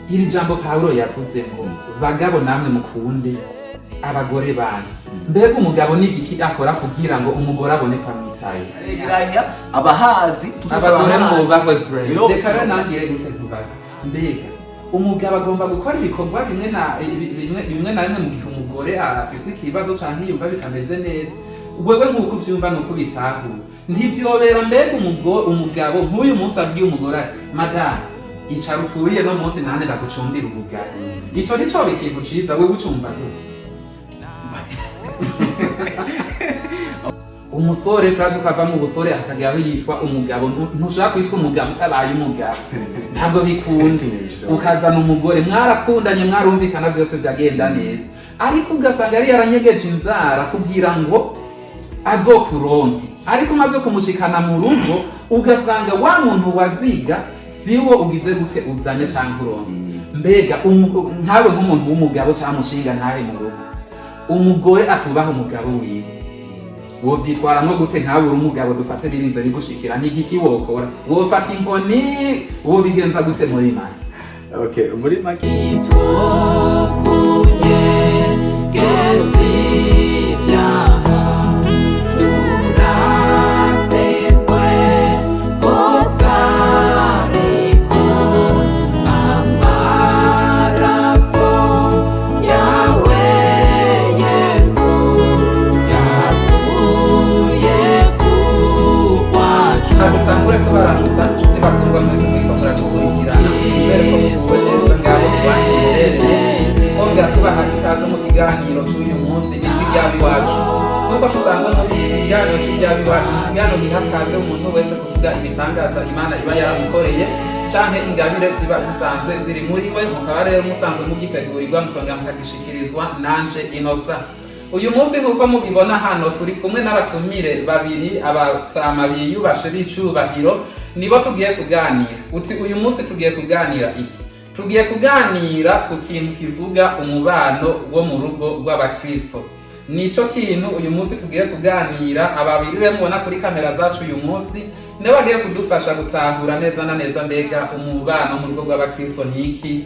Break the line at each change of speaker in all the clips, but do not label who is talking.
iri jambo Pawulo yavuze ngo bagabo namwe mukunde abagore banyu. Mbega umugabo n'igiki akora kugira ngo umugore abone kwamwitaye?
Regeranya abahazi
abagore mu boyfriend. Reka rero nangire gute ntubaza. Mbega umugabo agomba gukora ibikorwa bimwe na bimwe mu gihe umugore afise ikibazo canke yumva bitameze neza. Wewe nk'uko uvyumva nuko bitahura. Ntivyobera mbega umugabo nk'uyu munsi abwiye umugore ati madame icara uturiye no munsi nane ndagucumbira ubugari. Ico nico bikintu ciza wewe ucumva gute? Umusore kazi kava mu busore akagira yitwa umugabo, ntushaka kwitwa umugabo utabaye umugabo. Ntabwo bikunda. Ukazana umugore mwarakundanye mwarumvikana byose byagenda neza. Ariko ugasanga ari yaranyegeje inzara kugira ngo azokuronke. Ariko maze kumushikana mu rugo ugasanga wa muntu waziga siwo ugize gute uzanye canke uronse. Mbega ntawe nk'umuntu w'umugabo cyamushinga ntahe mu rugo. Umugore atubaha umugabo wiwe. Wovyitwara nko gute nkawe uri umugabo dufate birinze bigushikira n'igiki wokora? Wofata inkoni wobigenza gute muri make?
Okay, muri make
Dutangure kubaramutsa nshuti bakundwa mwese mwikomera kukurikirana mbere ko mukoresha ngabo twahereye twongera tubaha ikaze mu kiganiro cy'uyu munsi iby'ibyabi wacu nubwo tusanzwe muri iki kiganiro cy'ibyabi wacu ikiganiro gihakaze umuntu wese kuvuga ibitangaza Imana iba yaramukoreye canke ingabire ziba zisanzwe ziri muri we mukaba rero musanzwe mugitegurirwa mukongera mukagishikirizwa nanje Innocent. Uyu munsi nkuko mubibona hano turi kumwe n'abatumire babiri abatama biyubashe bicubahiro nibo tugiye kuganira. Uti uyu munsi tugiye kuganira iki? Tugiye kuganira ku kintu kivuga umubano wo mu rugo rw'abakristo. Nico kintu uyu munsi tugiye kuganira. Ababiri be mubona kuri kamera zacu uyu munsi ne bagiye kudufasha gutahura neza na neza mbega umubano mu rugo rw'abakristo niki,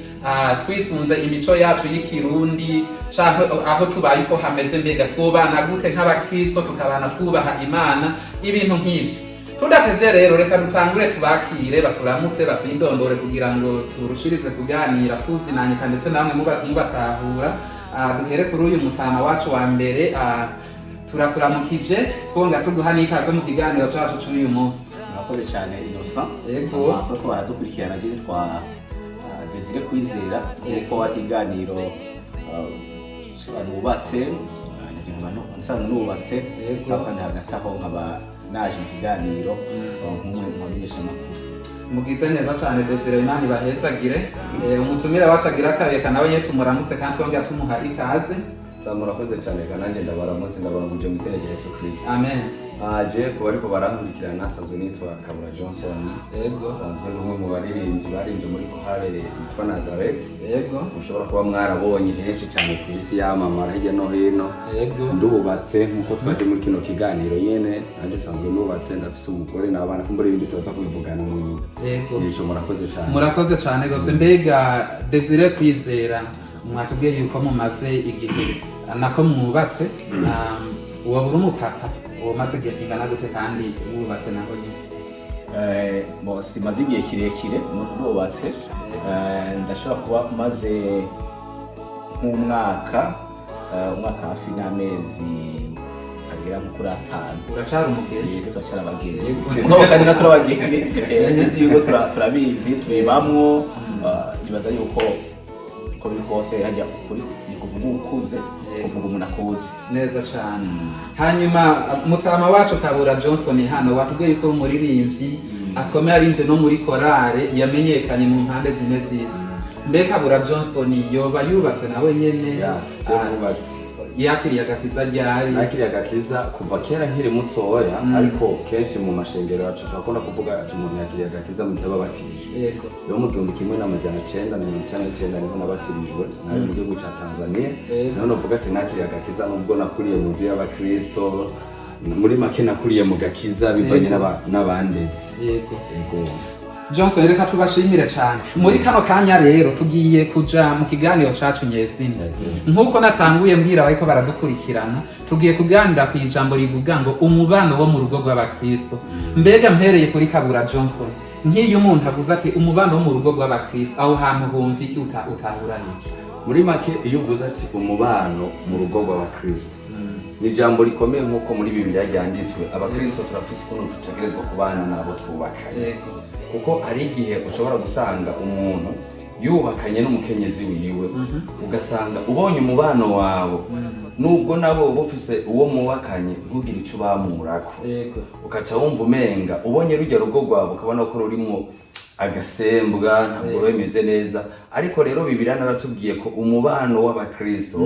twisunze imico yacu y'ikirundi canke aho tubaye uko hameze mbega twubana gute nk'abakristo tukabana twubaha Imana ibintu nk'ivyo. Tudatevye rero reka dutangure tubakire baturamutse batwindondore kugira ngo turushirize kuganira tuzinanyika ndetse namwe mubatahura. Duhere kuri uyu mutama wacu wa mbere turakuramukije twonga tuguha n'ikaze mu kiganiro cyacu cy'uyu munsi.
Murakoze cyane Innocent.
Yego.
Kuko baradukurikirana gire twa Desire Kwizera kuko iganiro bubatse nsanzwe nubatse kandi hagati aho nkaba naje mu kiganiro nk'umwe mu banyeshamakuru.
Mugize neza cyane Desire Imana ibahesagire. Umutumire wacu agira kareka nawe nyine tumuramutse kandi twongera tumuha ikaze.
Murakoze cyane kandi ndabaramutse ndabaramuje mu izina rya Yesu Kristo.
Amen.
Je kuba ariko barankurikirana nasanzwe nitwa Kabura Johnson.
Yego.
Sanzwe ndi umwe mu baririmbyi barinze muri Kohare yitwa Nazareth.
Yego.
Mushobora kuba mwarabonye henshi cyane ku isi yamamara hirya no hino.
Yego.
Ndubatse nkuko twaje muri kino kiganiro nyene nanje sanzwe nubatse ndafise umugore n'abana kumbura ibindi tuza kubivugana mu nyuma.
Yego.
Nico murakoze cyane.
Murakoze cyane gose mbega Desire Kwizera mwatubwiye yuko mumaze igihe nako mwubatse uwo buri umupapa uwo maze igihe kingana gute kandi wubatse naho nyine?
Simaze igihe kirekire nubatse, ndashobora kuba maze nk'umwaka hafi n'amezi agera nko kuri 5.
Uracari umugeni?
Turacyari abageni kandi natwe abageni yuko turabizi tubibamwo. Nibaza yuko uko biri kose hajya kuri kuvuga ukuze kuvuga umuntu akuze
neza cyane. Hanyuma mutama wacu Kabura Johnson hano watubwiye ko umuririmbyi akomeye arinje no muri korale yamenyekanye mu mpande zine z'isi. Mbega Kabura Johnson yoba yubatse nawe nyene?
Yubatse.
Yakiriye agakiza ryari?
Yakiriye agakiza kuva kera nkiri mutoya, ariko kenshi mu mashengero yacu turakunda kuvuga ati umuntu yakiriye agakiza mu gihe babatijwe.
Yego.
Rero mu 1999 niho nabatirijwe nari mu gihugu cya Tanzania. None novuga ati nakiriye agakiza nubwo nakuriye mu nzu y'abakristo. Muri make nakuriye mu gakiza bivanye n'abandetse.
Yego.
Yego.
Johnson reka tubashimire cyane muri kano kanya rero tugiye kuja mu kiganiro cacu nyezina nkuko natanguye mbwira bariko baradukurikirana tugiye kuganira ku ijambo rivuga ngo umubano wo mu rugo rw'abakristo mbega mpereye kuri Kabura Johnson nk'iyo umuntu avuze ati umubano wo mu rugo rw'abakristo aho hantu humva iki utahuranije
muri make iyo uvuze ati umubano mu rugo rw'abakristo ni ijambo rikomeye nk'uko muri Bibiliya ryanditswe abakristo turafise ukuntu tutegerezwa kubana nabo twubakanye kuko hari igihe ushobora gusanga umuntu yubakanye n'umukenyezi wiwe ugasanga ubonye umubano wawe nubwo nabo bufise uwo mubakanye ntugire ico bamurako ukaca wumva umenga ubonye rujya rugo rwabo ukabona ko rurimo agasembwa ntabwo bemeze neza ariko rero Bibiliya naratubwiye ko umubano w'abakristo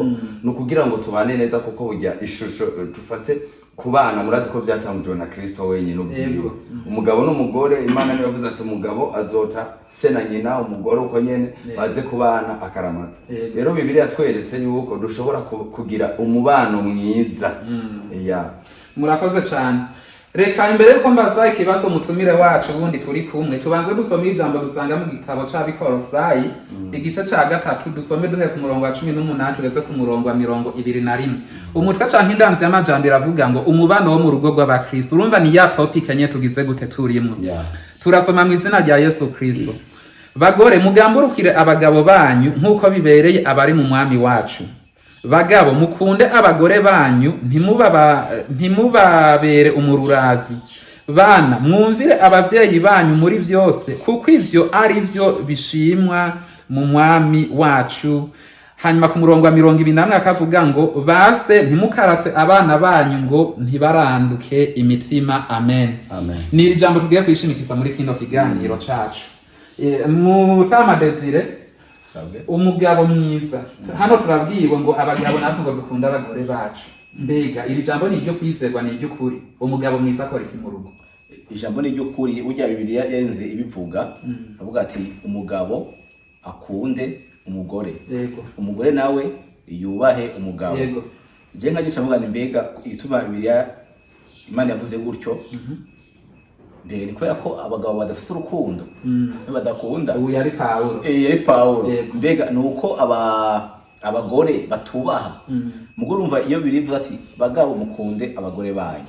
no kugira ngo tubane neza kuko burya ishusho tufate kubana murazi ko byatangujwe na Kristo wenyine ubwiwe umugabo n'umugore Imana niyo yavuze ati umugabo azota se na nyina umugore uko nyene baze kubana akaramata rero Bibiliya tweretse yuko dushobora kugira umubano mwiza
murakoze cyane reka imbere yuko mbaza ikibazo mutumire wacu ubundi turi kumwe tubanze dusome ijambo dusanga mu gitabo c'Abikolosayi igice ca 3 dusome duhe ku murongo wa 18 tugeze ku murongo wa 21 umutwe canke indanzi y'amajambo iravuga ngo umubano wo mu rugo rw'abakristo urumva ni ya topic nye tugize gute turimo turasoma mu izina rya Yesu Kristo bagore mugamburukire abagabo banyu nkuko bibereye abari mu mwami wacu bagabo mukunde abagore banyu ntimubabere umururazi bana mwumvire abavyeyi banyu muri vyose kuko ivyo ari vyo bishimwa mu mwami wacu hanyuma ku murongo wa 20 akavuga ngo base ntimukaratse abana banyu ngo ntibaranduke imitima amen ni ijambo tugiye kwishimikisa muri kino kiganiro cacu Mutama Desire umugabo mwiza hano turabwiwe ngo abagabo natwe ngo dukunda abagore bacu mbega iri jambo ni iryo kwizerwa ni iryo kuri umugabo mwiza akora iki mu rugo
ijambo ni iryo kuri burya Bibiliya yarenze ibivuga avuga ati umugabo akunde umugore umugore nawe yubahe umugabo je nka gica mvuga ni mbega ituma Bibiliya Imana yavuze gutyo mbere ni kubera ko abagabo badafite urukundo badakunda
ubu yari
Paulo mbega nuko abagore batubaha mugore umva iyo birivuze ati bagabo mukunde abagore banyu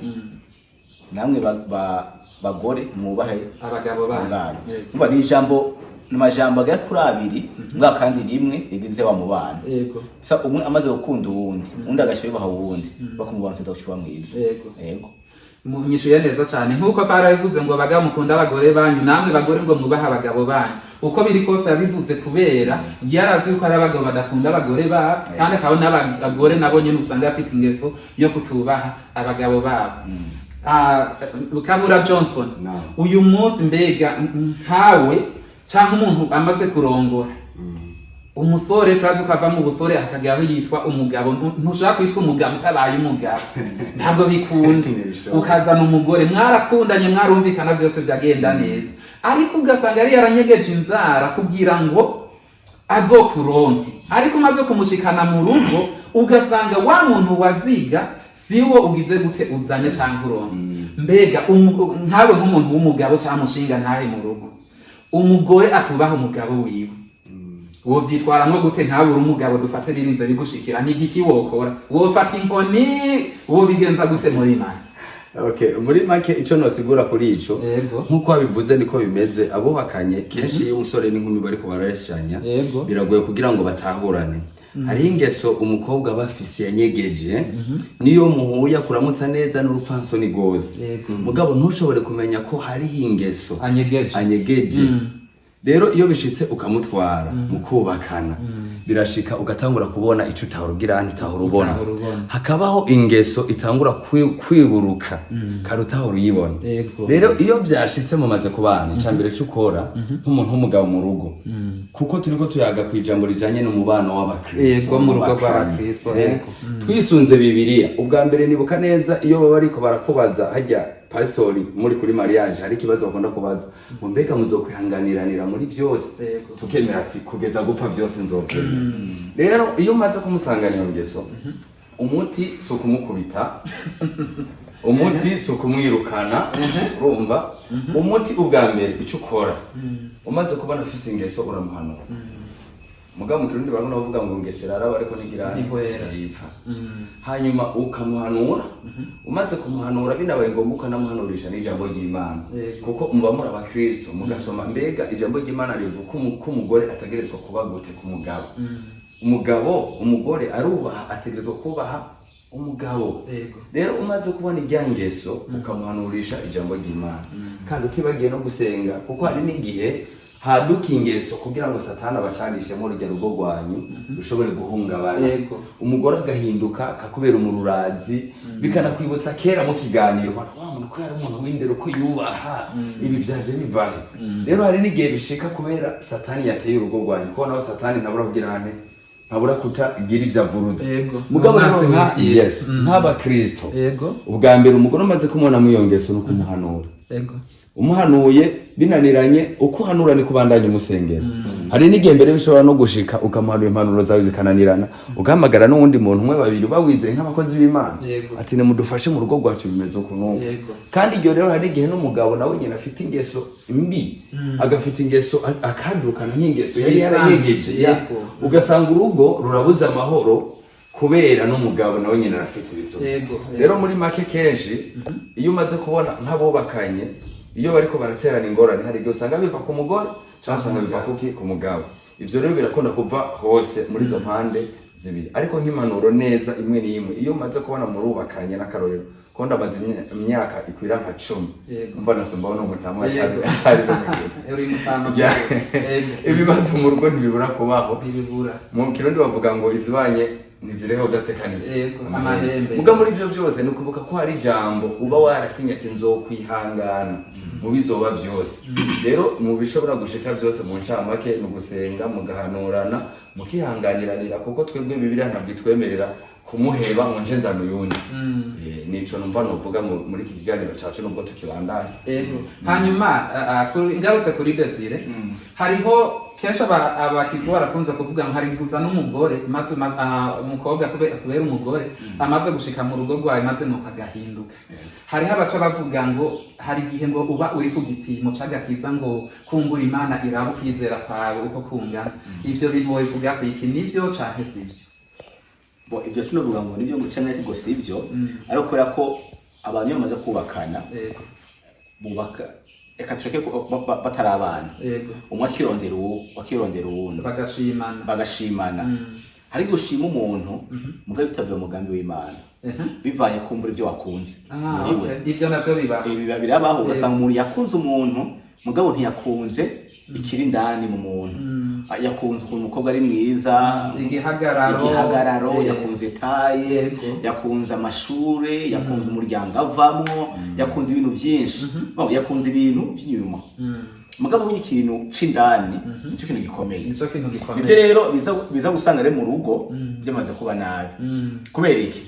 namwe bagore mwubahe
abagabo banyu
umva ni ijambo n'amajambo agera kuri abiri mbwa kandi rimwe rigize wa mubano sa umwe amaze gukunda uwundi undi agashyubaha uwundi bakumubana tuza gushwa mwiza
munyishuye neza cyane nkuko barabivuze ngo abagabo mukunda abagore banyu namwe bagore ngo mubaha abagabo banyu uko biri kose yabivuze kubera yarazi yuko ari abagabo badakunda abagore babo kandi akabona abagore nabo nyine usanga afite ingeso yo kutubaha abagabo babo Kabura Johnson uyu munsi mbega nkawe cyangwa umuntu amaze kurongora umusore turazi ko ava mu busore akagabo yitwa umugabo ntushaka kwitwa umugabo utabaye umugabo ntabwo bikunde ukazana umugore mwarakundanye mwarumvikana byose byagenda neza ariko ugasanga yari yaranyegeje inzara kugira ngo azokuronke ariko umaze kumushikana mu rugo ugasanga wa muntu waziga siwo ugize gute uzanye cyangwa uronse mbega nkawe nk'umuntu w'umugabo cyangwa mushinga ntahe mu rugo umugore atubaha umugabo wiwe uwo vyitwara no gute ntabura umugabo dufate birinze bigushikira n'igiki wokora wofata inkoni wo bigenza gute muri make
muri make ico nosigura kuri ico nkuko babivuze niko bimeze abubakanye kenshi iyo umusore n'inkumi bariko barareshanya biragoye kugira ngo batahurane hari ingeso umukobwa bafise yanyegeje niyo muhuya kuramutsa neza n'urupfansoni gose mugabo ntushobore kumenya ko hari ingeso anyegeje rero iyo bishitse ukamutwara mukubakana birashika ugatangura kubona ico utarugira ntahurubona hakabaho ingeso itangura kwiburuka karutaho ruyibona rero iyo byashitse mumaze kubana icambere cyukora nk'umuntu w'umugabo mu rugo kuko turiko tuyaga kwijambo rijanye n'umubano w'abakristo
mu rugo rw'abakristo
twisunze Bibiliya ubwa mbere nibuka neza iyo baba ariko barakubaza hajya pastori muri kuri mariage hari kibazo bakunda kubaza ngo mbega muzokwihanganiranira muri byose tukemera ati kugeza gupfa byose nzokemera rero iyo umaze kumusanganira ngeso umuti so kumukubita umuti si ukumwirukana urumva umuti ubwa mbere icyo ukora umaze kubona afise ingeso uramuhanura mugabo mu kirundi bariko bavuga ngo ingeso araba ariko ntigirane ipfa hanyuma ukamuhanura umaze kumuhanura binabaye ngombwa ukanamuhanurisha n'ijambo ry'Imana kuko muba muri abakristo mugasoma mbega ijambo ry'Imana rivuga ko umugore ategerezwa kuba gute ku mugabo umugore arubaha ategerezwa kubaha umugabo rero umaze kubona ijyangeso ukamuhanurisha ijambo ry'Imana kandi utibagiye no gusenga kuko hari n'igihe haduka ingeso kugira ngo satani abacanishe mu rujya rugo rwanyu rushobore guhungabana umugore agahinduka akakubera umururazi bikanakwibutsa kera mu kiganiro muntu ko yari umuntu w'indero ko yubaha ibi byaje bivahe rero hari n'igihe bishika kubera satani yateye urugo rwanyu ko naho satani ntabura kugira ntabura kutagira ibyo avuruze mugabo nk'abakristo ubwa mbere umugore umaze kumubona mu iyo ngeso ni ukumuhanura umuhanuye binaniranye uko uhanura ni kubandanya umusengera hari n'igihe mbere bishobora no gushika ukamuhanura impanuro zawe zikananirana ugahamagara n'uwundi muntu umwe babiri bawizeye nk'abakozi b'Imana ati nimudufashe mu rugo rwacu bimeze ukuntu kandi iryo rero hari igihe n'umugabo nawe nyine afite ingeso mbi agafite ingeso akadurukana nk'ingeso yari yarayegeje ugasanga urugo rurabuze amahoro kubera n'umugabo nawe nyine arafite ibizo rero muri make kenshi iyo umaze kubona nk'abubakanye iyo bariko baraterana ingorane hari igihe usanga biva ku mugore cyangwa usanga biva ku mugabo ivyo rero birakunda kuva hose muri izo mpande zibiri ariko nk'impanuro neza imwe n'imwe iyo umaze kubona murubakanye n'akarorero ko ndamaze imyaka ikwira nka 10 umva nasumbaho n'umutamu ashari ibibazo mu rugo ntibibura kubaho mu kirundi bavuga ngo izibanye nizireho gatsekanije
amahembe
muga muri byo byose ni ukuvuga ko hari ijambo uba warasinye ati nzokwihangana mu bizoba byose rero mu bishobora gushika byose mu ncamake ni ugusenga mugahanurana mukihanganiranira kuko twebwe Bibiliya ntabwo itwemerera kumuheba ngo nje nzana uyundi nico numva novuga muri iki kiganiro cyacu nubwo tukibandana
hanyuma ngarutse kuri Desire hariho kesha abakizi barakunze kuvuga ngo hari guza n'umugore maze umukobwa kubera umugore amaze gushika mu rugo rwawe maze no kagahinduka hariho abaca bavuga ngo hari gihe ngo uba uri ku gipimo cy'agakiza ngo kumbura Imana iraba kwizera kwawe uko kungana ivyo bintu bivuga ko iki nivyo canke sivyo
bo ibyo sinovuga ngo nibyo gucana ngo sivyo ariko kubera ko abantu bamaze kubakana bubaka eka tureke batari abana umwe akirondera uwundi bagashimana hari gushima umuntu mugabe bitabye umugambi w'Imana bivanye kumbura ibyo wakunze
ivyo navyo biba
birabaho ugasanga umuntu yakunze umuntu mugabo ntiyakunze ikiri ndani mu muntu yakunze ukuntu umukobwa ari mwiza igihagararo yakunze taye yakunze amashure yakunze umuryango avamwo yakunze ibintu byinshi yakunze ibintu by'inyuma mugabo w'ikintu c'indani nicyo kintu gikomeye nibyo rero biza gusanga rero mu rugo byamaze kuba nabi kubera iki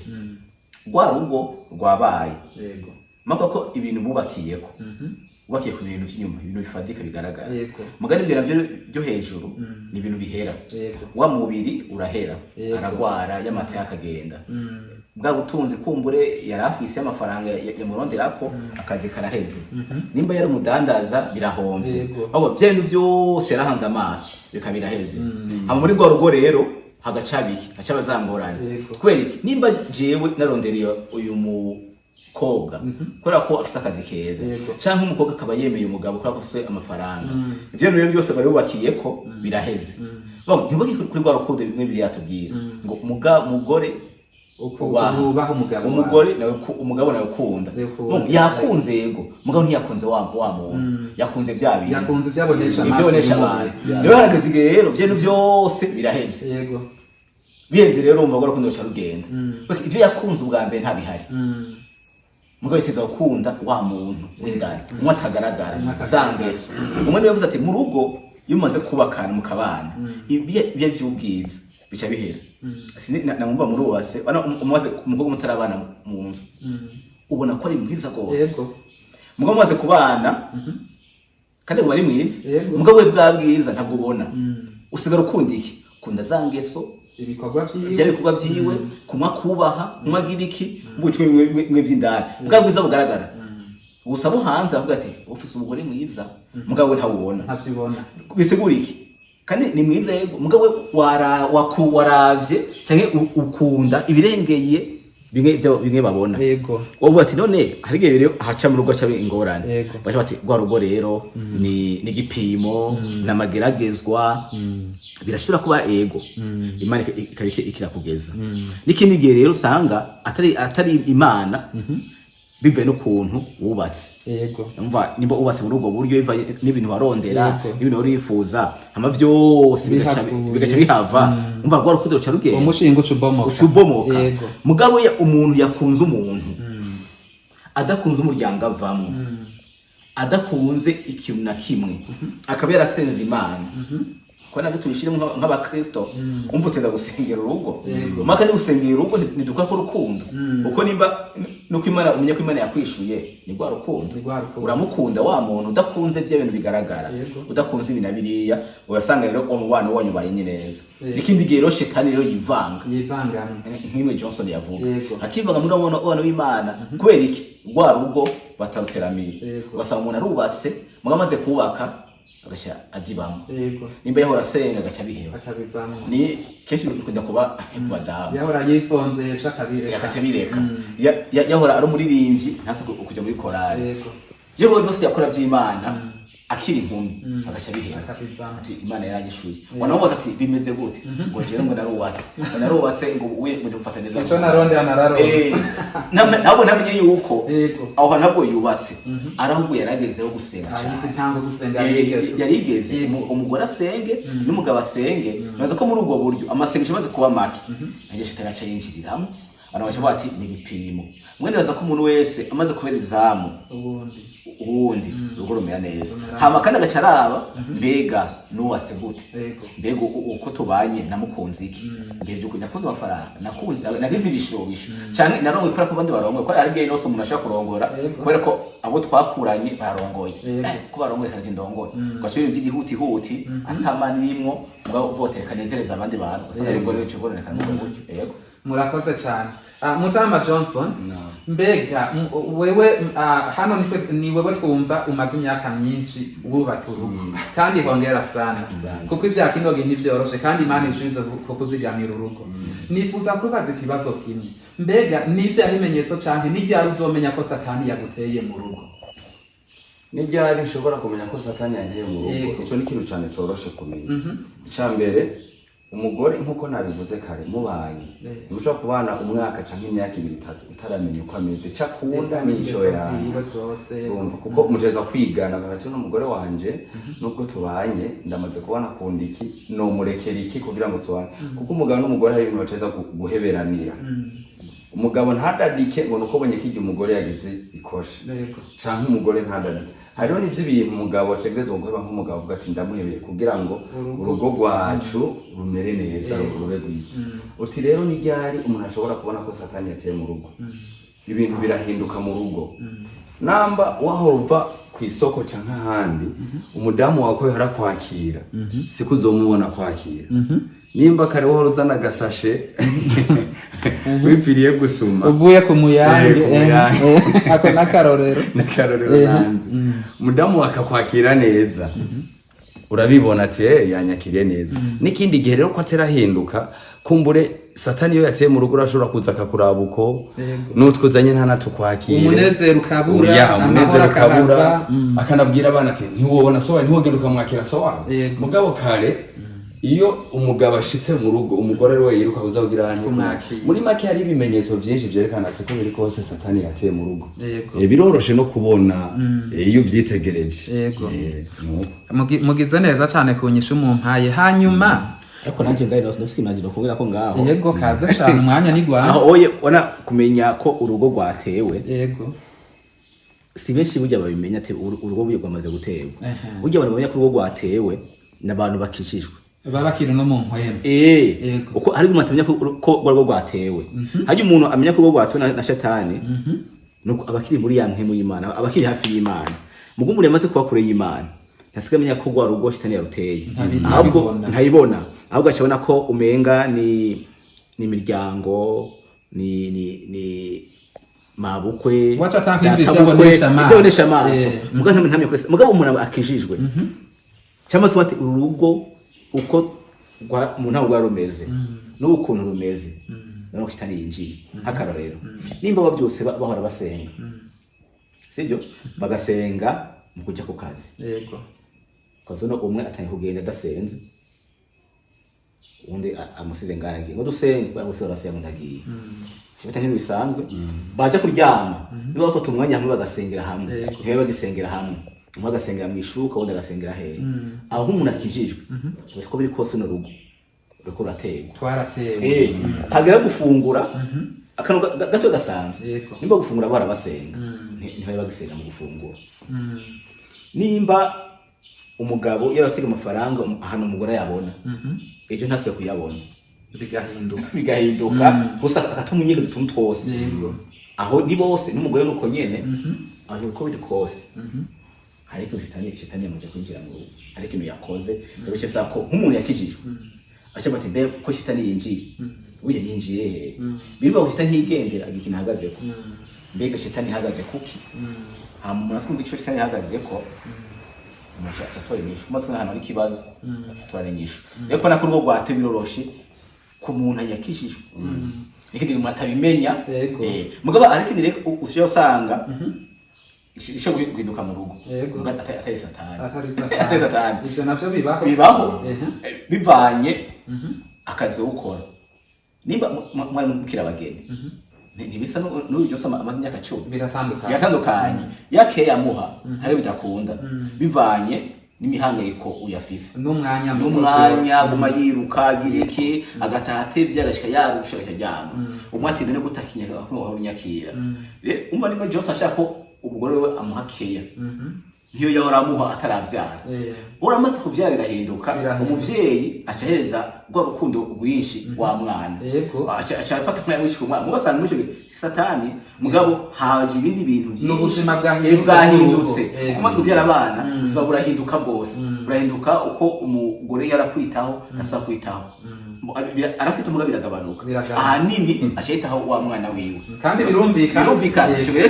rwa rugo rwabaye mako ko ibintu bubakiyeko wakiye ku bintu by'inyuma ibintu bifadika bigaragara mugani byo nabyo byo hejuru ni ibintu bihera wa mubiri urahera aragwara yamata yakagenda bwa butunzi kumbure yarafise amafaranga yamuronderako akazi karaheze nimba yari umudandaza birahomvye abo byentu byose yarahanze amaso bikabiraheze hama muri rwa rugo rero hagacabiki acabazangoranye kubera iki nimba jewe narondereye uyu mukobwa kubera ko afise akazi keza canke umukobwa akaba yemeye umugabo kubera ko afise amafaranga ivyo rero byose bari bubakiyeko biraheze ntibaki kuri rwa rukundo bimwe biri yatubwira ngo umugore
ubaho
umugore nawe umugabo nawe ukunda yakunze yego mugabo ntiyakunze wa muntu yakunze bya bintu
yakunze byabonesha amaso
niba harageze igihe rero byentu byose biraheze
yego
biheze rero umva ko ndoca rugenda ivyo yakunze ubwa mbere nta bihari mugabo yiteza gukunda wa muntu w'indani umwe atagaragara zangeso umwe yavuze ati mu rugo iyo umaze kubakana mukabana ibye by'ubwiza bica bihera namumva muri uwase umaze umukobwa mutarabana mu nzu ubona ko ari mwiza gose mugabo umaze kubana kandi uba ari mwiza mugabo we bwa bwiza ntabwo ubona usigara ukunda iki kunda zangeso
ibikorwa
vyiwe kumwa kubaha umwe agira iki mbucwe mwe vy'indani bwa bwiza bugaragara gusa bo hanze avuga ati ufise umugore mwiza mugabo ntawubona
ntavyibona
bisigura iki kandi ni mwiza yego mugabo waravye canke ukunda ibirengeye bimwe babona
yego
wowe ati none harige rero haca mu rugo cyabe ingorane baje bati gwa rugo rero ni gipimo namageragezwa birashobora kuba ego imana ikirakugeza n'ikindi gihe rero usanga atari imana bivuye n'ukuntu wubatse
yego
umva nimba ubatse muri ubwo buryo biva n'ibintu warondera n'ibintu warifuza ama vyose bigaca bihava umva rwa rukundo ruca rugenda
umushinga
ucubomoka mugabo ya umuntu yakunze umuntu adakunze umuryango avamo adakunze ikintu na kimwe akaba yarasenze imana ko nabyo tubishire nk'abakristo umva uteza gusengera urugo maka ni gusengera urugo ntiduka ko rukundo uko nimba nuko imana umenya ko imana yakwishuye ni rwa rukundo uramukunda wa muntu udakunze bya bintu bigaragara udakunze ibintu biriya ugasanga rero uwo mubano wanyu bayenye neza ikindi gihe rero shetani rero yivanga nk'imwe Johnson yavuga akivanga muri abana w'Imana kubera iki rwa rugo bataruteramiye ugasanga umuntu arubatse mugamaze kubaka agasha adibamo nimba yahora asenga agaca biheba ni kenshi bikunda kuba badamu
yahora yisonzesha
agaca bireka yahora ari umuririmbyi ntase kuja muri korali yewe rwose yakora vy'Imana akiri inkumi agaca biheba ati Imana yaranyishuye wanamubaza ati bimeze gute ngo jewe ngo narubatse ngo we ngo dufata neza
cyo naronde anaronde
nabo namenye yuko aho ntabwo yubatse arahubwo yaragezeho gusenga cyane
ntango gusenga
yarigeze umugore asenge n'umugabo asenge nazo ko muri ubwo buryo amasengesho maze kuba make aje shitara cha yinjiriramo arabaje bati ni gipimo mwene baza ko umuntu wese amaze kubera izamu ubundi urugo rumera neza hama kandi agacaraba mbega nuwase gute mbega uko tubanye namukunze iki mbega uko nakunze amafaranga nakunze nagize ibishobisho canke narongo ikora ko bandi barongoye ko ari gihe yose umuntu ashaka kurongora kubera ko abo twakuranye barongoye ko barongoye kandi ndongoye kwacho ibintu by'ihuti atamani nimwo mugabo votereka nezereza abandi bantu usanga ubwo rero cyo mu buryo yego
murakoze cyane Mutama Johnson mbega wewe hano ni wewe twumva umaze imyaka myinshi wubatse urugo kandi hongera sana kuko ivyakinoge ntivyoroshe kandi Imana ishize kukuzigamira urugo nifuza kubaza ikibazo kimwe mbega n'ivyahimenyetso canke n'iryari uzomenya ko Satani yaguteye mu rugo
n'iryari nshobora kumenya ko Satani yageye mu rugo ico ni kintu cyane coroshe kumenya icambere umugore nkuko nabivuze kare mubanye muco kubana umwaka canke imyaka 2-3 utaramenya uko ameze cyakunda nico ya kuko muteza kwigana bagati n'umugore wanje nubwo tubanye ndamaze kubana kundi iki no murekera iki kugira ngo tubane kuko umugabo n'umugore hari ibintu bateza guheberanira umugabo ntadadike ngo nuko bonye kije umugore yagize ikoshe canke umugore ntadadike hariho n'ivyo bintu umugabo ategerezwa guheba nk'umugabo avuga ati ndamuhebeye kugira ngo urugo rwacu rumere neza rube rwiza uti rero ni ryari umuntu ashobora kubona ko Satani yateye mu rugo ibintu birahinduka mu rugo namba wahova kwisoko canke ahandi umudamu wako harakwakira siku uzomubona kwakira nimba kare wahora uzana gasashe wipfiriye gusuma
uvuye ku muyange ako nakarorero
nanze umudamu akakwakira neza urabibona ati yanyakiriye neza n'ikindi gihe rero ko aterahinduka kumbure Satani yo yateye mu rugo urashobora kuza akakuraba uko n'utwuzanye nta natukwakira
umunezero ukabura
akanabwira abana ati ntiwobona so ntiwogenda ukamwakira so wawe mugabo kare iyo umugabo ashitse mu rugo umugore we yiruka uza kugira hantu muri make hari ibimenyetso byinshi byerekana ati ko biri kose Satani yateye mu rugo biroroshe no kubona iyo uvyitegereje
mugize neza cyane kunyisha umumpaye hanyuma
ariko nanje ngaye no sinagiro kubera ko ngaho
yego kaze cyane umwanya ni gwa
aho oye ona kumenya ko urugo rwatewe
yego
si benshi burya babimenya ati urugo buye rwamaze gutewe burya abantu bamenya ko urugo rwatewe n'abantu bakishijwe
babakira no mu nkwembe
uko ari umuntu amenya ko urugo rwatewe haje umuntu amenya ko urugo rwatewe na Shetani nuko abakiri muri ya nkemu y'Imana abakiri hafi y'Imana mugo muri yamaze kuba kure y'Imana nasigamenya ko rwa rugo Shetani yaruteye ahubwo ntayibona ahubwo acabona ko umenga ni imiryango ni mabukwe
wacha tankimvira yabonesha
amaso mugabo ntamye kwese mugabo umuntu akijijwe cyamaze wati urugo uko umuntu ntabwo yarumeze n'ukuntu rumeze no kitani yinjiye akarorero nimba babyose bahora basenga sibyo bagasenga mu kujya ku kazi
yego
kazono umwe atanye kugenda dasenze undi amusize ngaragiye ngo dusenge bari gusora senga ndagiye Shibita nk'ibintu bisanzwe baje kuryama niba bafata umwanya hamwe bagasengera hamwe niba bagisengera hamwe umwe agasengera mu ishuka undi agasengera hehe aho umuntu akijijwe uko biri kose no rugo ruko rategwa
twaratewe
hagera gufungura akantu gato gasanzwe nimba gufungura bara basenga ntibaye bagisenga mu gufungura nimba umugabo yarasiga amafaranga ahantu umugore yabona ejo ntase kuyabona bigahinduka gusa akatuma inyegezi tuntu twose aho ni bose n'umugore nuko nyene aje uko biri kose ariko shitani yamaze kwinjira mu rugo ariko ikintu yakoze bice sako nk'umuntu yakijijwe acha bati mbe ko shitani yinjiye uye yinjiye biba ko shitani yigendera ikintu hagaze ko mbega shitani hagaze kuki hamuntu asko ngico shitani hagaze ko Masha tore nisho matwe hano ari kibazo turarenyisho reko nakuri rwo gwate biroroshi ku muntu yakishishwe nikindi mutabimenya mugaba ariko dire usyo usanga isho guhinduka mu rugo atari satani
ivyo navyo
bibaho bivanye akazi ukora nimba mwari mukira abageni ntibisa n'uryo sama amazi y'aka 10 biratandukanye yake yamuha hari bitakunda bivanye n'imihangayiko uyafise n'umwanya guma yiruka giriki agatatevye agashika yarusha cyajyama umwati none gutakinya ko unyakira umva nimo Jose ashaka umugore we amuhakeya ntiyo yahoramuha ataravyara uramaze kuvyara birahinduka umuvyeyi acahereza rwa rukundo rwinshi wa mwana acafata umwana w'ishiko umwana mubasanga musho satani mugabo haje ibindi bintu byinshi bwahindutse kuma kubyara abana biva burahinduka bwose burahinduka uko umugore yarakwitaho nasa kwitaho arakwita umugabo biragabanuka ahanini acahitaho wa mwana wiwe
kandi birumvikana
ico rero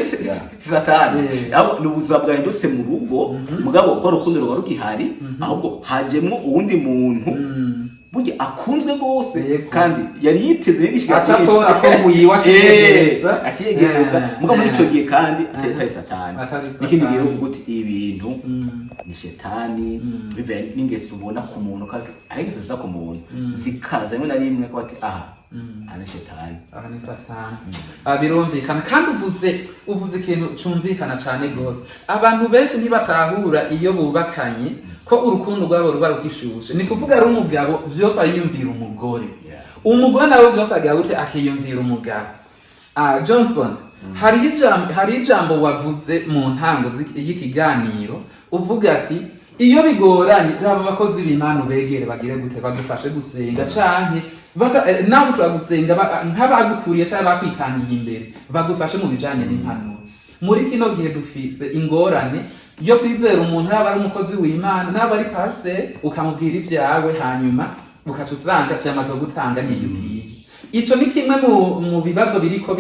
satani abo n'ubuzima bwahindutse mu rugo mugabo ko rukundo ruba rugihari ahubwo hajemwo uwundi muntu burya akunzwe gose kandi yari yiteze
acatora ko
akiyegereza mugabo muri ico gihe kandi atari satani ikindi gihe uvuga uti ibintu ni shetani bive n'ingeso ubona ku muntu kandi ari ingeso za ku muntu zikaza rimwe na rimwe ko ati aha ana shetani
aha ni satani birumvikana kandi uvuze ikintu cumvikana cyane gose abantu benshi ntibatahura iyo bubakanye ko urukundo rwabo ruba rukishushe ni kuvuga ari umugabo byose ayiyumvira umugore nawe byose agahute akiyumvira umugabo Johnson hari ijambo wavuze mu ntango y'ikiganiro uvuga ati iyo bigoranye raba abakozi b'Imana begere bagire gute bagufashe gusenga canke nawe turagusenga nk'abagukuriye cyangwa bakwitangiye imbere bagufashe mu bijanye n'impanuro muri kino gihe dufise ingorane yo kwizera umuntu yaba ari umukozi w'Imana naba ari pastor ukamubwira ivyawe hanyuma ukacusanga cyamaze gutanga niyugiye ico ni kimwe mu bibazo biriko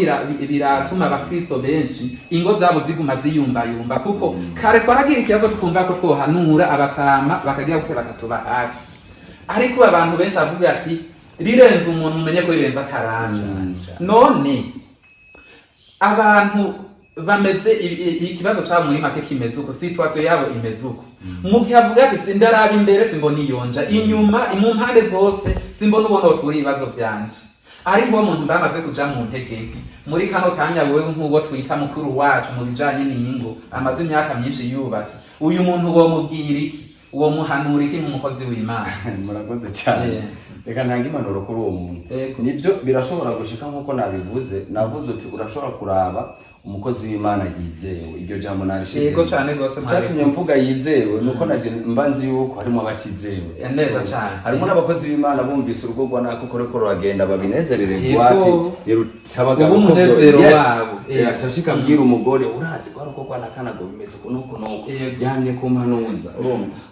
biratuma abakristo benshi ingo zabo ziguma ziyumbayumba kuko kare twaragira ikibazo tukumva ko twohanura abakama bakagira gutera bakatuba hafi ariko abantu benshi bavuga ati rirenze umuntu umenye ko rirenze akaranja none abantu bameze ikibazo cyabo muri make kimeze uko situation yabo imeze uko mugihe avuga ati sindaraba imbere simbona iyonja inyuma mu mpande zose simbona ubona kuri ibibazo byanje ariko uwo muntu bamaze kuja mu ntegeke muri kano kanya wewe nk'uwo twita mukuru wacu mu bijanye n'ingo amaze imyaka myinshi yubatse uyu muntu wo mubwira iki uwo muhanura iki nk'umukozi w'Imana
murakoze cyane reka ntange impanuro kuri uwo muntu nibyo birashobora gushika nk'uko nabivuze navuze uti urashobora kuraba umukozi w'Imana yizewe. Iryo jambo narishize
yego cyane gose
cyatumye mvuga yizewe nuko naje mbanzi yuko harimo abatizewe
neza cyane.
harimo n'abakozi b'Imana bumvise urugo rwa nako koreko ruragenda babinezerere gwati yerutabaga
umunezero wabo
yashika mbwira umugore urazi ko urugo rwa nakana go bimeze kunuko nuko yamye kumpanuza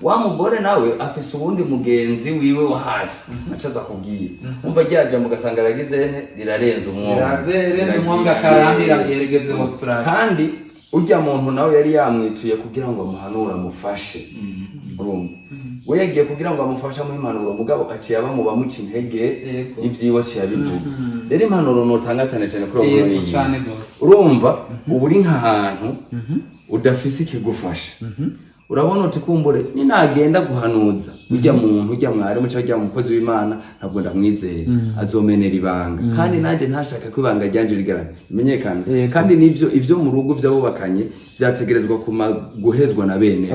wa mugore nawe afise ubundi mugenzi wiwe wa hafi acaza kubwira umva ryaje mugasanga ragize rirarenza umwonga
karambira yeregeze Australia
kandi ujya muntu nawe yari yamwituye kugira ngo amuhanure amufashe urumva we yagiye kugira ngo amufashe mu impanuro mugabo aciye abamuba muca intege ibyibo ciye bivuga rero impanuro notanga cyane cyane kuri uwo muntu urumva ubu uri nk'ahantu udafise ikigufasha urabona uti kumbure ni nagenda guhanuza ujya muntu ujya mwari muca ujya umukozi w'Imana ntabwo ndamwizeye azomenera ibanga kandi naje ntashaka ko ibanga ryanje rigarane imenyekana kandi nivyo ivyo mu rugo vyabubakanye byategerezwa guhezwa na bene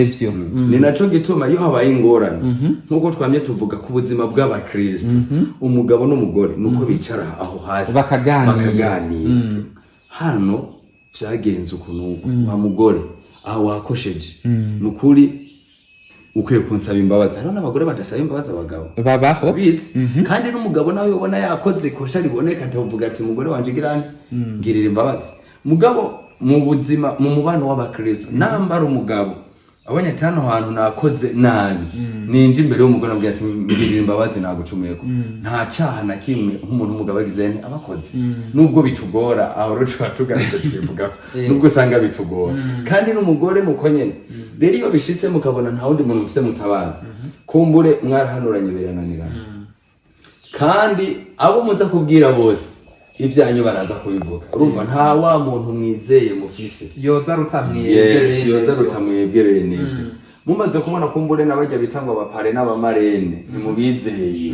vyo
ni naco gituma iyo habaye ingorane nkuko twamye tuvuga ku buzima bw'abakristo umugabo n'umugore nuko bicara aho hasi bakaganira hano vyagenze ukunuko wa mugore aho wakosheje nukuri ukwiye kunsaba imbabazi. Hano n'abagore badasaba imbabazi abagabo
babaho
bizi kandi n'umugabo nawe ubona yakoze kosha riboneka atavuga ati mugore wanje girane ngirira imbabazi. Mugabo mu buzima mu mubano w'abakristo nambara umugabo abonye tano hantu nakoze nabi ninje imbere y'umugore ambwiye ati ngirira imbabazi nagucumuyeko nta cyaha na kimwe nk'umuntu umugabo agizene abakoze nubwo bitugora aho rero tugaruke twivuga nubwo usanga bitugora kandi n'umugore nuko nyene rero iyo bishitse mukabona nta wundi muntu ufise mutabaza kumbure mwarahanuranye birananirana kandi abo muza kubwira bose ibyanyu baraza kubivuga urumva nta wa muntu mwizeye mufise
yoza
rutamwebwe bene mumaze kubona kumbure nabajya bitangwa abapare n'abamarene ntimubizeye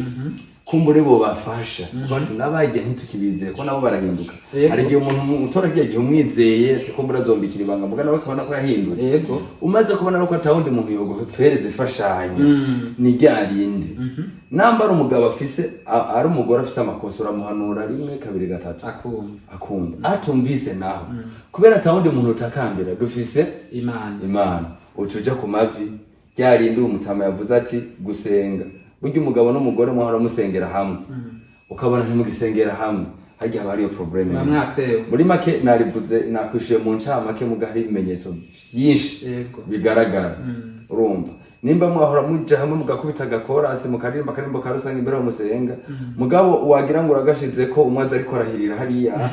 kumbure bo bafasha bati nabajye ntitukibizeye ko nabo barahinduka hari igihe umuntu utora kiye gihe umwizeye ati kumbura zombikira ibanga muga nawe kabona ko yahindutse
yego
umaze kubona ko atawundi muntu yogo fereze ifashanya ni ryarindi nambara umugabo afise ari umugore afise amakosa uramuhanura rimwe kabiri gatatu akumva atumvise naho kubera atawundi muntu utakambira dufise imana ucuja ku mavi ryarindi umutama yavuze ati gusenga burya umugabo n'umugore mwahora musengera hamwe ukabona ntimugisengera hamwe hajya haba hariyo probleme muri make narivuze nakwishuye mu ncamake muga hari ibimenyetso byinshi bigaragara urumva nimba mwahora muja hamwe mugakubita agakorasi mukaririmba akarimbo ka rusange imbere y'umusenga mugabo wagira ngo uragashize ko umwaza ariko arahirira hariya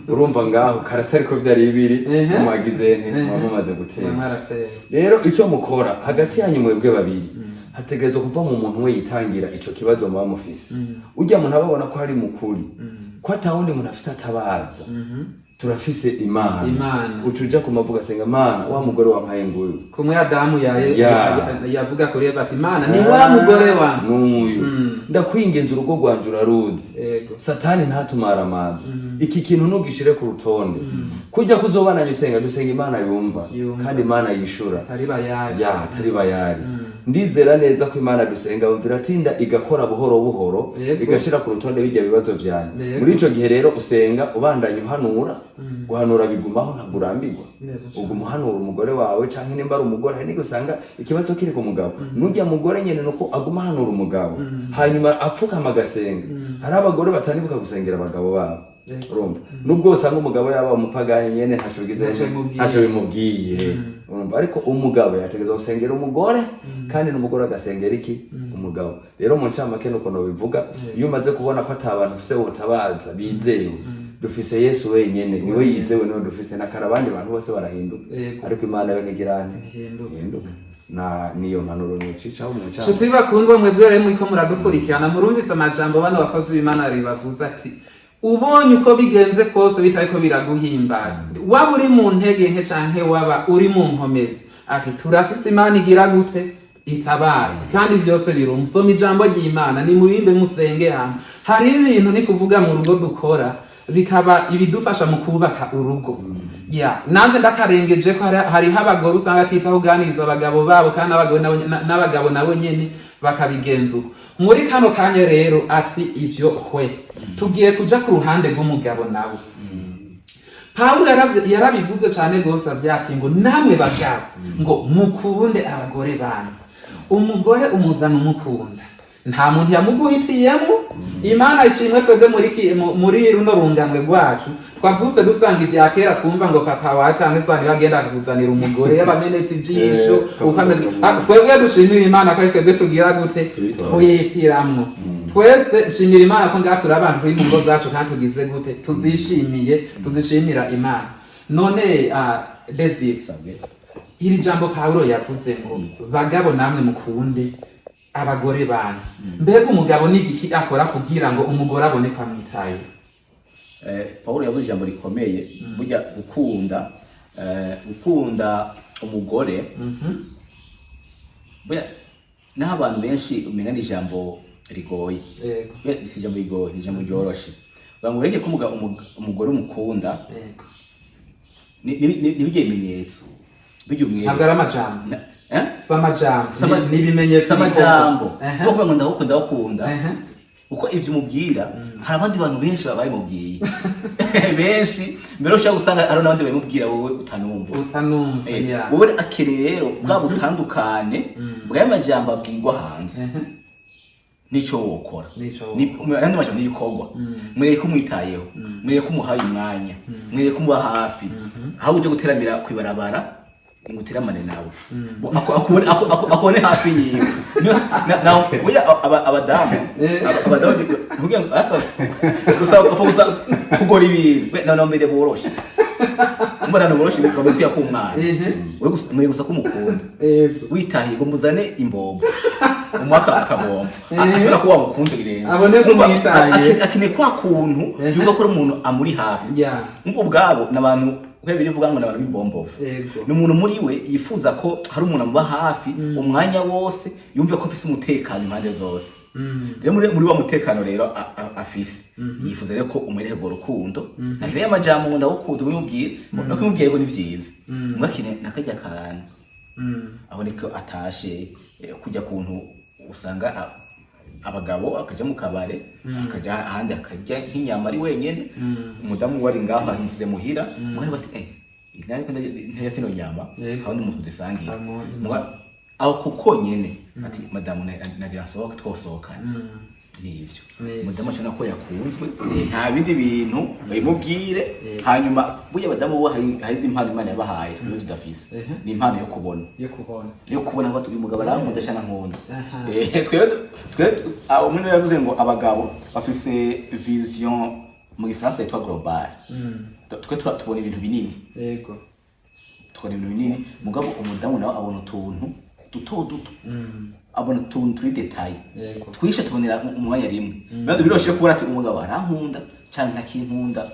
urumva ngaho karatari ko vyari bibiri mumagizene mumaze gutera rero ico mukora hagati yanyu mwebwe babiri hategerezwa kuva mu muntu we yitangira ico kibazo muba mufise ujya muntu ababona ko hari mukuri ko atawundi muntu afise atabaza turafise imana ucuja ku mavuga senga mana wa mugore wampaye nguyu
kumwe Adamu yavuga kuri Eva ati mana ni wa mugore wa
nuyu ndakwingenza urugo rwanje uraruzi satani ntatumara amazi iki kintu ntugishire ku rutonde kujya kuzobana nyusenga dusenga imana yumva kandi imana yishura tari bayari ndizera neza ko imana dusenga umvira tinda igakora buhoro buhoro igashira ku rutonde bijya bibazo vyanye muri ico gihe rero usenga ubandanye uhanura guhanura bigumaho ntagurambirwa ubwo muhanura umugore wawe canke nimba ari umugore hari n'igusanga ikibazo kiri ku mugabo nujya mugore nyene nuko aguma hanura umugabo hanyuma apfukama agasenga hari abagore batanibuka gusengera abagabo babo urumva nubwo usanga umugabo yaba umupagani nyene ntaco bimubwiye urumva ariko umugabo yategeza gusengera umugore kandi n'umugore agasengera iki umugabo rero mu ncamake nuko no bivuga iyo umaze kubona ko atabantu ufise wotabaza bizewe dufise Yesu wenyene niwe yizewe niwe dufise nakara abandi bantu bose barahinduka ariko imana yo nigirane hinduka na niyo mpanuro nicica mu ncamake
Shuti bakundwa mwebwe rero mwiko muradukurikirana murumvise amajambo bano bakozi b'Imana ribavuza ati ubonye uko bigenze kose bitariko biraguhimbaza waba uri mu ntege nke canke waba uri mu nkomezi ati turafise imana igira gute itabara kandi byose biri umusoma ijambo ry'Imana ni muyimbe musenge hamwe hari ibintu ni kuvuga mu rugo dukora bikaba ibidufasha mu kubaka urugo nanje ndakarengeje ko hari abagore usanga twitaho kuganiriza abagabo babo kandi n'abagabo nabo nyene bakabigenzura muri kano kanya rero ati ivyo tugiye kuja ku ruhande rw'umugabo nabo Pawulo yarabivuze cyane gose avyaki ngo namwe bagabo ngo mukunde abagore banyu. Umugore umuzana umukunda. Nta muntu yamuguhitiyemo. Imana ishimwe twebwe muri runo runganwe rwacu. Twavutse dusanga ivya kera twumva ngo papa wa canke sani bagenda akakuzanira umugore yabamenetse ijisho ukameze. Twebwe dushimira Imana ko twebwe tugira gute kuyipiramwo. Twese shimira Imana ko ngatura abantu turi mu ngo zacu kandi tugize gute tuzishimira Imana. None Desire iri jambo Pawulo yavuze ngo bagabo namwe mukunde abagore banyu. Mbega umugabo n'igiki akora kugira ngo umugore abone ko amwitaye?
Pawulo yavuze ijambo rikomeye burya gukunda umugore burya naho abantu benshi umenya ni ijambo rigoye. Si ijambo rigoye, ni ijambo ryoroshe. Bamureke ko umugore umukunda nibijye ibimenyetso bijye umwere.
Ntabwo ari amajambo. Ni ibimenyetso.
Samajambo. Kuko ngo ndagukunda. Uko ivyo umubwira hari abandi bantu benshi babaye mubwiye. Benshi mbere ushaka gusanga ari n'abandi bayimubwira wowe utanumva. Wowe akeneye rero bwa butandukane bw'amajambo abwirwa hanze. Nico wokora. Yandi majambo n'ibikorwa. Mwereke kumwitayeho. Mwereke kumuhaye umwanya. Mwereke kumuba hafi. Aho uje guteramira kwibarabara imutiramane nawe. Akone hafi yiwe. Naho abadamu kugira ngo asa gusa kugora ibintu none mbere boroshe. Mbona no boroshe bamutiya ku mwana. Wewe gusa kumukunda. Witahiye ngo muzane imbogo. Umwaka akabomba. Ashobora kuba mukunze birenze.
Abone kumwitaye.
Akine kwa kuntu yuko ko umuntu amuri hafi. Nkuko bwabo nabantu kwebiri vuga ngo nabantu b'imbombovu. Ni umuntu muri we yifuza ko hari umuntu amuba hafi umwanya wose yumve ko afise umutekano impande zose. Rero muri wa mutekano rero afise yifuza rero ko umwereke go rukundo nakire amajambo ngo ndagukunda umubwire no kumubwira ngo ni vyiza mwakine nakajya kantu aboneka atashe kujya kuntu usanga abagabo akaja mu kabare akaja ahandi akajya nk'inyama ari wenyene umudamu wari ngaho ahinze muhira mwari bati inani kwenda ntaya sino nyama handi umuntu kuzisangira aho kuko nyene ati madamu nagira sohoka twosohokana nivyo umudamu ashana ko yakunzwe nta bindi bintu bayimubwire hanyuma buye abadamu bo hari impano Imana yabahaye twe tudafise ni impano yo kubona aho tugi umugabo arankunda cyane nkunda twe aho umwe yavuze ngo abagabo bafise vision mu gifaransa yitwa global twe tubona ibintu binini tukora ibintu binini mugabo umudamu nawe abona utuntu duto abona utuntu turi detail twishe tubonera umwanya rimwe bado biroshe kubona ati umugabo arankunda cyane ntakinkunda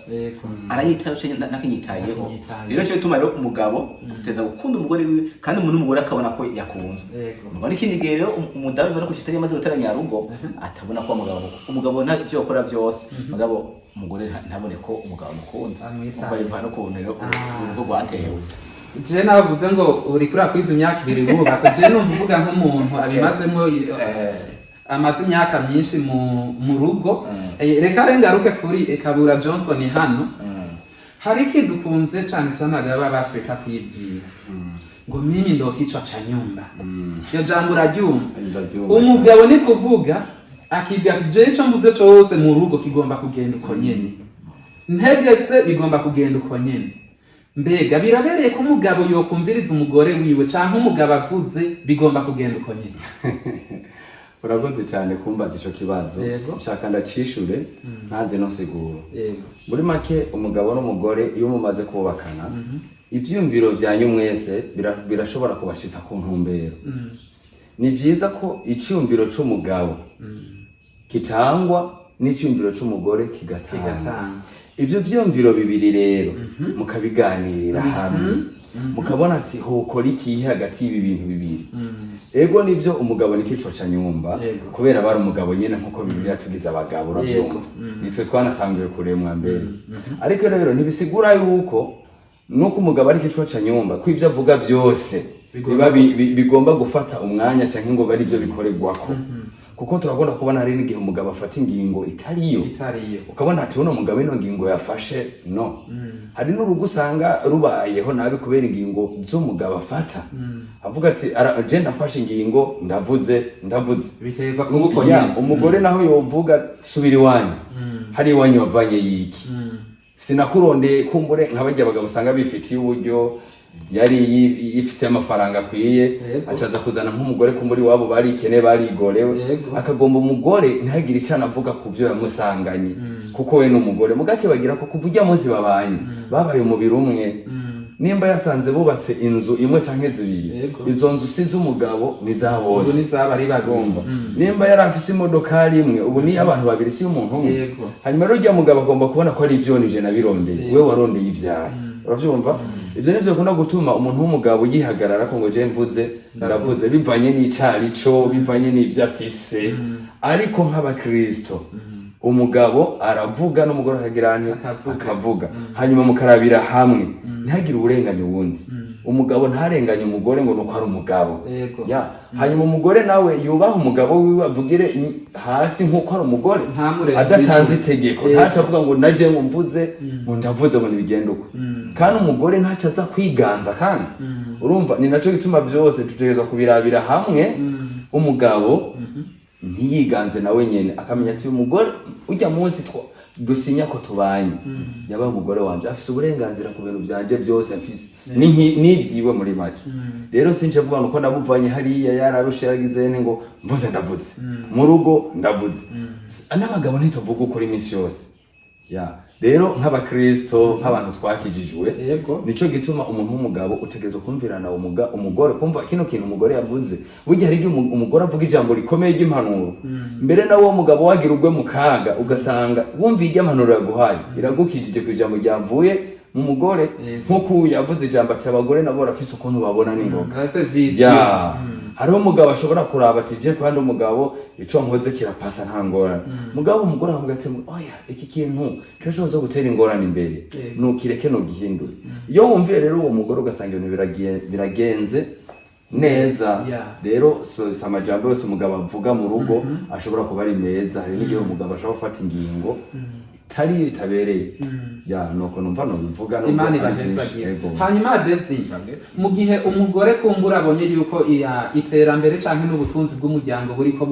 arayitaye cyane nakinyitayeho rero cyo bituma rero umugabo uteza gukunda umugore wiwe kandi umuntu umugore akabona ko yakunzwe umugore kinigere rero umudamu bari kushitari amaze gutaranya rugo atabona ko umugabo nta cyo yakora byose mugabo umugore ntabone ko umugabo mukunda kuko yivana ko rero urugo rwatewe.
Je navuze ngo uri kuri akwiza imyaka 2 bubatse je numvuga nk'umuntu abimazemo amaze imyaka myinshi mu rugo reka rengaruke kuri Kabura Johnson hano hari ikintu dukunze cyane cyane abagabo b'Afrika kwibwira ngo mimi ndo kichwa cha nyumba yo jambo radyumva umugabo ni kuvuga akiga je cyo mvuze cyose mu rugo kigomba kugenda uko nyene ntegetse bigomba kugenda uko nyene. Mbega birabereye ko umugabo yokumviriza umugore wiwe canke umugabo avuze bigomba kugenda uko nyene?
Urakoze cyane kumbaza ico kibazo nshaka ndacishure ntanze no siguro. Muri make umugabo n'umugore iyo mumaze kubakana ivyumviro vyanyu mwese birashobora kubashitsa ku ntumbero. Ni vyiza ko iciyumviro c'umugabo kitangwa n'iciyumviro c'umugore kigatanga. Ivyo vyumviro bibiri rero mukabiganirira hamwe mukabona ati hokora iki hagati y'ibi bintu bibiri. Ego nivyo umugabo ni kichwa cha nyumba kubera bari umugabo nyene nkuko Bibiliya tugize abagabo uravyumva nitwe twanatanguye kuremwa mbere. Ariko rero ntibisigura yuko nuko umugabo ari kichwa cha nyumba ko ivyo avuga byose biba bigomba gufata umwanya canke ngo bari byo bikoregwako. Kuko turagomba kubona hari n'igihe umugabo afata ingingo itariyo ukabona ati uno mugabo ino ngingo yafashe no hari n'urugo usanga rubayeho nabi kubera ingingo z'umugabo afata avuga ati je ndafashe ingingo ndavuze
biteza kugukonya
umugore naho yovuga subira iwanyu hari iwanyu wavanye yiki sinakurondeye kumbure nk'abajya abagabo usanga bifitiye uburyo yari yifite amafaranga akwiye acaza kuzana nk'umugore kumburi wabo barikene barigorewe akagomba umugore ntagire icana avuga ku byo yamusanganye kuko we n'umugore mugake bagira ko kuvuga munsi babanye babaye umubiri umwe nimba yasanze bubatse inzu imwe canke zibiri izo nzu si z'umugabo ni za bose
ni zaba ari bagomba
nimba yari afise imodoka imwe ubu ni abantu babiri si umuntu umwe hanyuma rero ujya mugabo agomba kubona ko ari ivyonije nabirondeye we warondeye ivyaha uravyumva ivyo nivyo bikunda gutuma umuntu w'umugabo yihagarara ko ngo je mvuze naravuze bivanye n'icarico bivanye n'ivyo afise ariko nk'abakristo umugabo aravuga n'umugore akagirane akavuga hanyuma mukarabira hamwe ntihagire uburenganya ubundi umugabo ntarenganye umugore ngo nuko ari umugabo hanyuma umugore nawe yubaha umugabo wiwe avugire hasi nkuko ari umugore adatanze itegeko ntaca avuga ngo naje ngo mvuze ngo ndavuze ngo nibigenda uko kandi umugore ntaca aza kwiganza kandi urumva ni naco gituma byose tutegerezwa kubirabira hamwe umugabo ntiyiganze nawe nyene akamenya ati umugore ujya munsi dusinya ko tubanye yaba umugore wanje afise uburenganzira ku bintu byanje byose mfise n'ivyiwe muri make rero since vuga nuko nabuvanye hariya yararusha yagize ngo mvuze ndavuze mu rugo ndavuze n'abagabo ntituvuga ukuri iminsi yose rero nk'abakristo nk'abantu twakijijwe nico gituma umuntu w'umugabo utegerezwa kumvirana umugore kumva kino kintu umugore yavuze burya hari igihe umugore avuga ijambo rikomeye ry'impanuro mbere nawe uwo mugabo wagira ugwe mu kaga ugasanga wumviye iry'impanuro yaguhaye iragukijije ku ijambo ryavuye mu mugore nk'uko yavuze ijambo ati abagore nabo barafise ukuntu babona n'ingoga hariho umugabo ashobora kuraba ati je kandi umugabo ico nkoze kirapasa nta ngorane mugabo umugore avuga ati oya iki kintu kirashobora gutera ingorane imbere nukireke no gihindura iyo wumviye rero uwo mugore ugasanga ibintu biragenze neza rero so amajambo yose umugabo avuga mu rugo ashobora kuba ari meza hari n'igihe umugabo ashobora gufata ingingo itari itabereye nuko numva no bivuga no
Imana ibahezagiye hanyuma Desi mu gihe umugore kumbura abonye yuko iterambere canke n'ubutunzi bw'umuryango buriko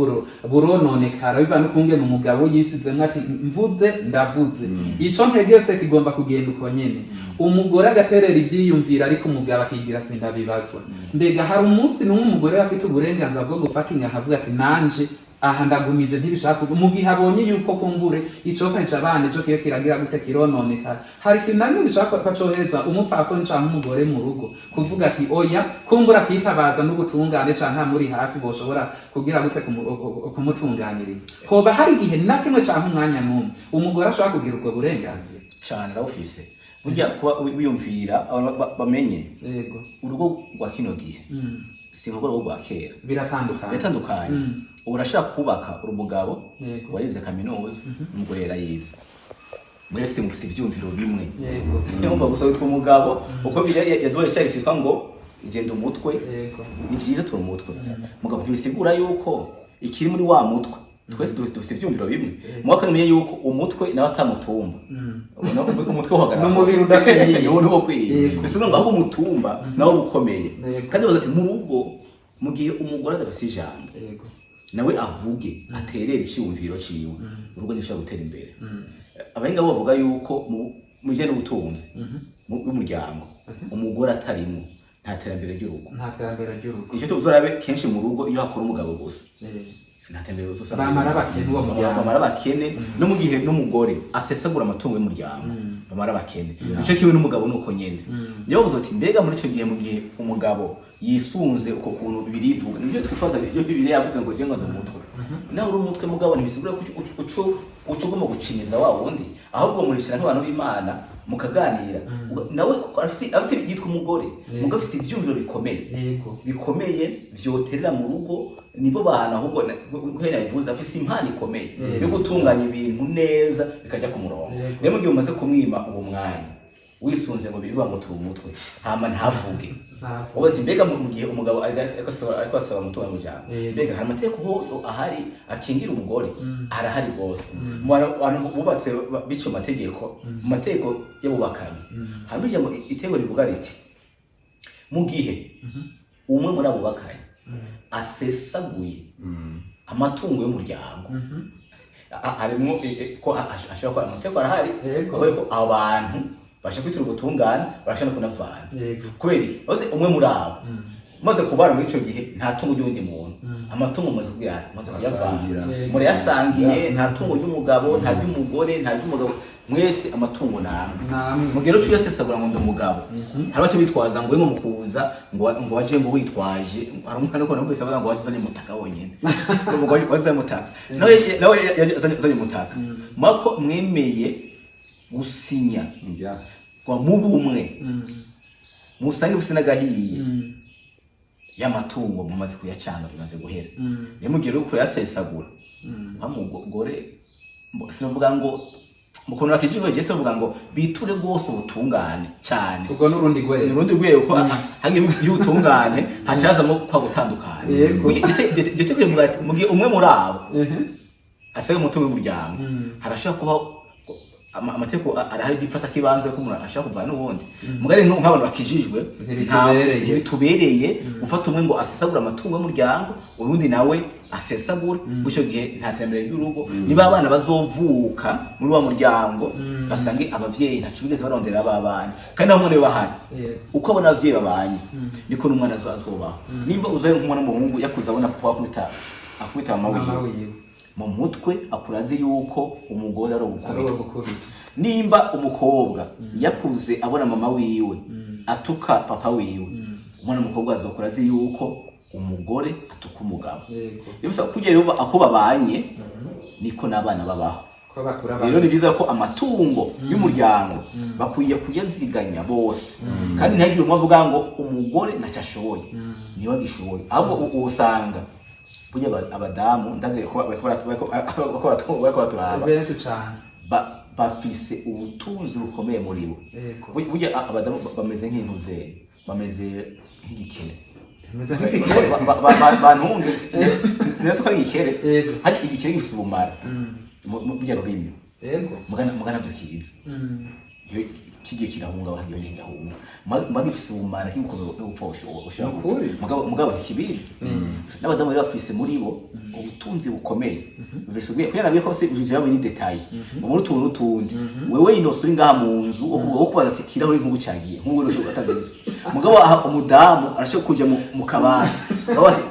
burononekara biva no kungena umugabo yishizemwe ati mvuze ndavuze ico ntegetse kigomba kugenda uko nyene umugore agaterera ivyiyumvira ariko umugabo akigira sindabibazwa mbega hari umunsi n'umwe umugore afite uburenganzira bwo gufata inka avuga ati nanje aha ndagumije ntibishaka mu gihe abonye yuko kumbure icofasha abana ico kiyo kiragira gute kirononeka hari kintu namwe gishaka kwacohereza umupfasoni canke umugore mu rugo kuvuga ati oya kumbura kwitabaza n'ubutungane canke muri hafi boshobora kugira gute kumutunganiriza hoba hari igihe na kimwe canke umwanya n'umwe umugore ashobora kugira ubwo burenganzira
cyane rawufise burya kuba wiyumvira bamenye urugo rwa kino gihe si urugo rwa kera biratandukanye urashaka kubaka urumugabo warize kaminuza umugore yarayize mwese mufite ivyumviro bimwe yumva gusa witwa umugabo uko yaduhaye cyari cyitwa ngo igenda umutwe ni byiza turi umutwe mugabo ntibisigura yuko ikiri muri wa mutwe twese dufite ivyumviro bimwe mwaka numenye yuko umutwe nawe atamutumba umutwe uhagarara
n'umubiri udakwiriye
n'umuntu ukwiye bisigura ngo aho umutumba nawe ukomeye kandi baza ati mu rugo mu gihe umugore adafite ijambo nawe avuge aterere icyumviro ciwe urugo nishobora gutera imbere abahinga bo bavuga yuko mu je n'ubutunzi mu muryango umugore atarimo nta terambere ry'urugo icyo tuzorabe kenshi mu rugo iyo hakora umugabo gusa nta terambere gusa
bamara bakene uwo muryango
bamara bakene no mu gihe n'umugore asesagura amatungo y'umuryango bamara bakene ico kiwe n'umugabo nuko nyene niyo bavuze ati mbega muri ico gihe mu gihe umugabo yisunze uko kuntu birivuga nibyo twitwaza ibyo bibiri yavuze ngo jenga ndumutwe naho uri umutwe mugabo ntibisigura ko ucugoma gucinyiza wa wundi ahubwo murishira nk'abantu b'Imana mukaganira nawe afite yitwa umugore mugabo afite ivyumviro bikomeye vyoterera mu rugo nibo bana ahubwo kwera yivuza afite impano ikomeye yo gutunganya ibintu neza bikajya ku murongo rero mu gihe umaze kumwima uwo mwanya wisunze ngo bivuga ngo turi umutwe hama ntavuge ubaze mbega mu gihe umugabo ariko asaba umutungo w'umuryango mbega hari amategeko ahari akingira umugore arahari bose mu bantu bubatse bico amategeko mu mategeko y'abubakanye hamwe ijambo itegeko rivuga riti mu gihe umwe muri abo bakanye asesaguye amatungo y'umuryango harimo ko ashobora kuba amategeko arahari ko abantu basha kwitira ubutungane barashana kunavana kubera bose umwe muri abo maze kubara muri ico gihe nta tungo ry'undi muntu amatungo maze kuyavana muri yasangiye nta tungo ry'umugabo nta ry'umugore nta ry'umugabo mwese amatungo namwe mugero cyo yasesagura ngo ndumugabo harabace bitwaza ngo ngo mukuza ngo waje ngo witwaje hari umwana ko namwe sabaza ngo wazanye mutaka wonyene umugabo wazanye mutaka nawe yazanye mutaka mako mwemeye gusinya kwa mubumwe musange busina gahiye y'amatungo mumaze kuyacanga bimaze guhera ne mugero ko yasesagura amugore sinavuga ngo mukono akijiko Jesse avuga ngo biture gose ubutungane cyane
ubwo nurundi
gwe ko hangi y'ubutungane hacaza mo kwa gutandukana gitege vuga ati mugiye umwe muri abo asege umutungo w'umuryango harashaka kuba amateko arahari gifata kibanze ko umuntu ashaka kuvana n'ubundi mugari nk'abantu bakijijwe bitubereye ufata umwe ngo asesagura amatungo y'umuryango urundi nawe asesagura busho gihe nta terambere y'urugo niba abana bazovuka muri wa muryango basange abavyeyi ntacu bigeze barondera abana kandi aho muri bahari uko abona abavyeyi babanye niko n'umwana azobaho nimba uzaye nk'umwana w'umuhungu yakuza abona papa akubita mama wiwe mu mutwe akuraze yuko umugore ari ugukubita nimba umukobwa yakuze abona mama wiwe atuka papa wiwe umwana umukobwa azokuraze yuko umugore atuka umugabo yebisa kugera uba ako babanye niko nabana babaho rero ni biza ko amatungo y'umuryango bakwiye kuyaziganya bose kandi ntagire umwavuga ngo umugore ntacashoboye niwe gishoboye ahubwo usanga burya abadamu ndaze ko bariko turaba
benshi cyane
bafise ubutunzi bukomeye muri bo burya abadamu bameze nk'intuze bameze nk'igikene bantunge sinese ko ari igikere hari igikere gifise ubumara burya rurimi mugana byo kiza iyo kigiye kirahunga iyo ngahunga magifise ubumara k'ukomeye n'ubupfosho ushaka mugabo kibizi n'abadamu rero bafise muri bo ubutunzi bukomeye bisubiye kuyana biko se ujije muri detail muri tuntu n'utundi wewe inosuri ngaha mu nzu wo kubaza ati kirahuri nk'ubucagiye nk'uwo rero utabizi mugabo umudamu arashaka kuja mu kabati bati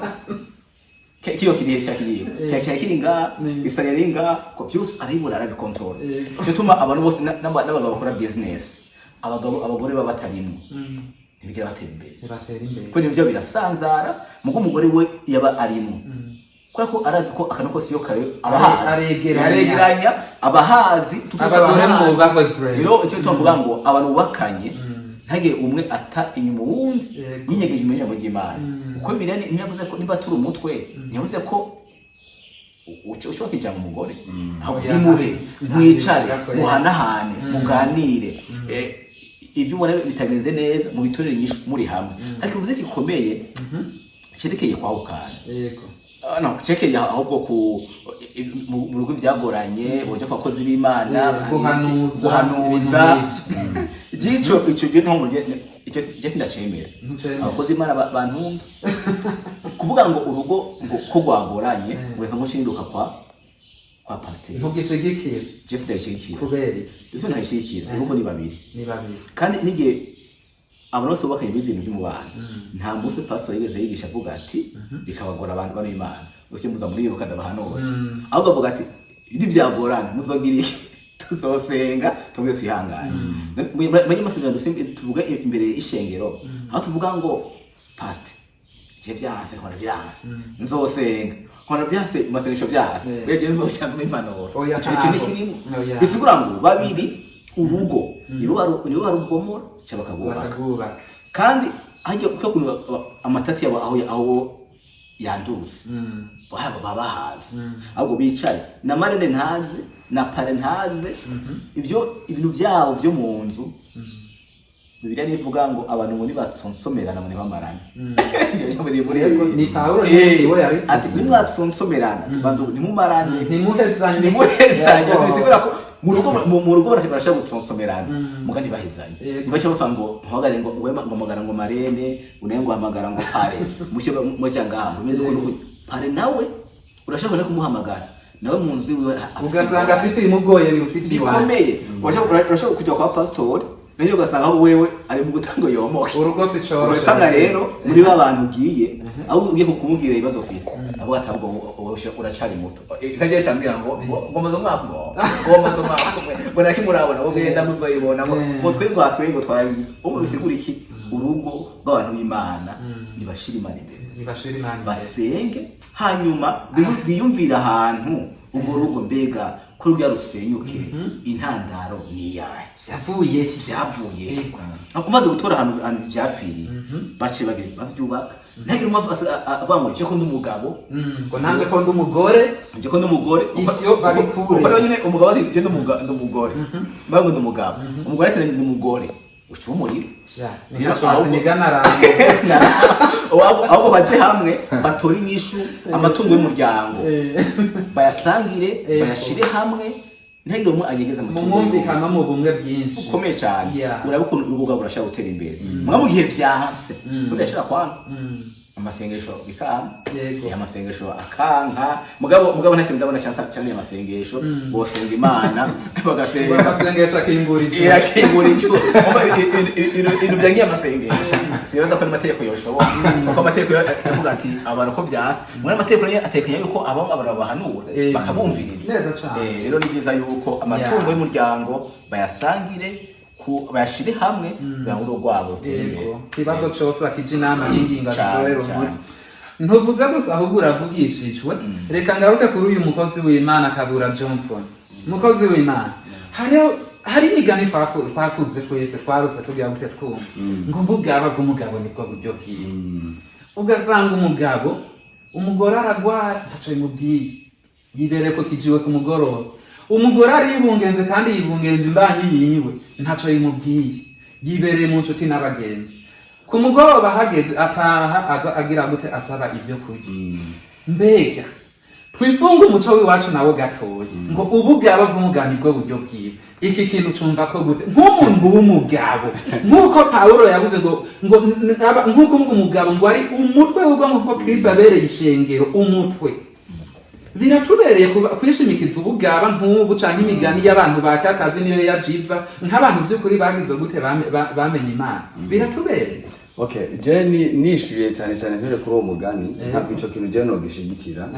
kiyo kiriye cyakiriye kiringa isayaringa ko byose aribura arabikontrola cyo tuma abantu bose n'abagabo bakora business abagore baba batarimo ntibigira batera imbere ko nivyo birasanzara mugo umugore we yaba arimo ko arazi ko akano kose yo kare aregeranya abahazi
abagore mu boyfriend
rero icyo tuvuga ngo abantu bakanye ntage umwe ata inyuma wundi yinyegeje imenye mu gimana uko birane ntiyavuze ko niba turi umutwe ntiyavuze ko ushobora kijana umugore aho nimuhe mwicare muhanahane muganire ibyo ubona bitagenze neza mu bitorere nyinshi muri hamwe ariko uvuze gikomeye cyerekeye kwa ukana no cyerekeye ahubwo mu rugo byagoranye boje kwa kozi b'Imana guhanuza ico gihe nko muje icyo sindacemera abakozi Imana bantumba kuvuga ngo urugo ngo ko gwagoranye ureka ngo shinduka kwa pasteur
ntugishigikira
Jeff ndashigikira
kubera
ivyo ndashigikira urugo ni babiri kandi nige abantu bose bakanye bizina by'umubano nta mbuse pastor yigeze yigisha avuga ati bikabagora abantu b'Imana bose muza muri yuko kadabahanura ahubwo avuga ati ibi byagorana muzogira iki tuzosenga tubwe twihangana muri masezerano dusimbe tuvuga imbere ishengero aho tuvuga ngo pastor je byase nkora birase nzosenga nkora byase masengesho byase beje nzoshanzwe impanuro icyo ni kirimo bisigura ngo babiri urugo nibo barubomora cyabakagubaka kandi ajye uko amatati yabo aho yandutse baba bahanze ahubwo bicaye na marene ntaze na pare ntaze ibintu byabo byo mu nzu Bibiliya nivuga ngo abantu ngo nibatsonsomerana ngo nibamarane.
Ni Pawulo niwe yari
ati nimwatsonsomerana bandu nimumarane
ntimuhezanye
tubisigura ko mu rugo barashaka gutsonsomerana muga ntibahezanye nibaca bapfa ngo mpagare ngo mpamagara ngo marene unengo hamagara ngo pare mushe ngaho umeze ko pare nawe urashaka no kumuhamagara nawe mu nzu iwe
ugasanga afite imugoye bifite
ikomeye urashaka kujya kwa pastor Nyo ugasanga wewe ari mu gutango yomoke
urugo si coro
urasanga rero muri babantu ugiye aho ugiye kumubwira ibibazo ofisi abo atabwo uracari muto ikaje cyambira ngo ngomazo mwako ngomazo mwako bona kimurabona bo genda muzoyibona ngo twego twari umu bisigura iki urugo rw'abantu b'Imana nibashira Imana imbere basenge hanyuma biyumvira ahantu ubwo rugo mbega kuri rya rusenyuke intandaro ni yaye byavuye umaze gutora ahantu byafiriye bace bavyubaka ntagira umva avuga ngo je ko ndumugabo
ngo nanje ko ndumugore
ivyo babikure uko nyine umugabo ati je ndumugore mbango ndumugabo umugore ati ndumugore ucumurira ahubwo baje hamwe batora inyishu amatungo y'umuryango bayasangire bayashire hamwe ntagire umwe anyegeza
mu mwumvikano mu bumwe bwinshi
ukomeye cyane urabukunda urubuga burashaka gutera imbere mwa mu gihe byanse ndashira kwana amasengesho bikana amasengesho akanka mugabo nta kintu ndabona cyane amasengesho bosenga Imana bagasenga
amasengesho akimbura icyo
ibintu byangiye amasengesho sibaza ko amategeko yoshoboka kuko amategeko yavuga ati abantu ko byase muri amategeko ye atekanya yuko abo bahanuza bakabumviriza rero ni byiza yuko amatungo y'umuryango bayasangire bayashire hamwe gahuro rwabo
ruteye kibazo cyose bakije inama y'inginga rero ntuvuze gusa ahubwo uravugishijwe reka ngaruke kuri uyu mukozi w'Imana Kabura Johnson mukozi w'Imana hari imigani twakuze twese twarutse tugira gute twumva ngo ubugaba bw'umugabo nibwo buryo bwiwe ugasanga umugore aragwara ntaco bimubwiye yibereye ko kijiwe ku mugoroba umugore ari yibungenze kandi yibungenze imbanyi yiwe ntaco yimubwiye yibereye mu nshuti n'abagenzi ku mugoroba hageze ataha aza agira gute asaba ivyo kurya mbega twisunga umuco w'iwacu nawo gatoye ngo ubugaba bw'umugani bwo buryo bwiwe iki kintu cumva ko gute nk'umuntu w'umugabo nk'uko Pawulo yavuze ngo nk'uko umugabo ngo ari umutwe w'ubwonko ko Kristo abereye ishengero umutwe biratubereye kwishimikiza ubugaba nk'ubu canke imigani y'abantu bakakazi niyo yajiva nk'abantu by'ukuri bagize gute bamenye Imana biratubereye
je nishuye cyane mpere kuri uwo mugani ntabwo ico kintu je no gishigikira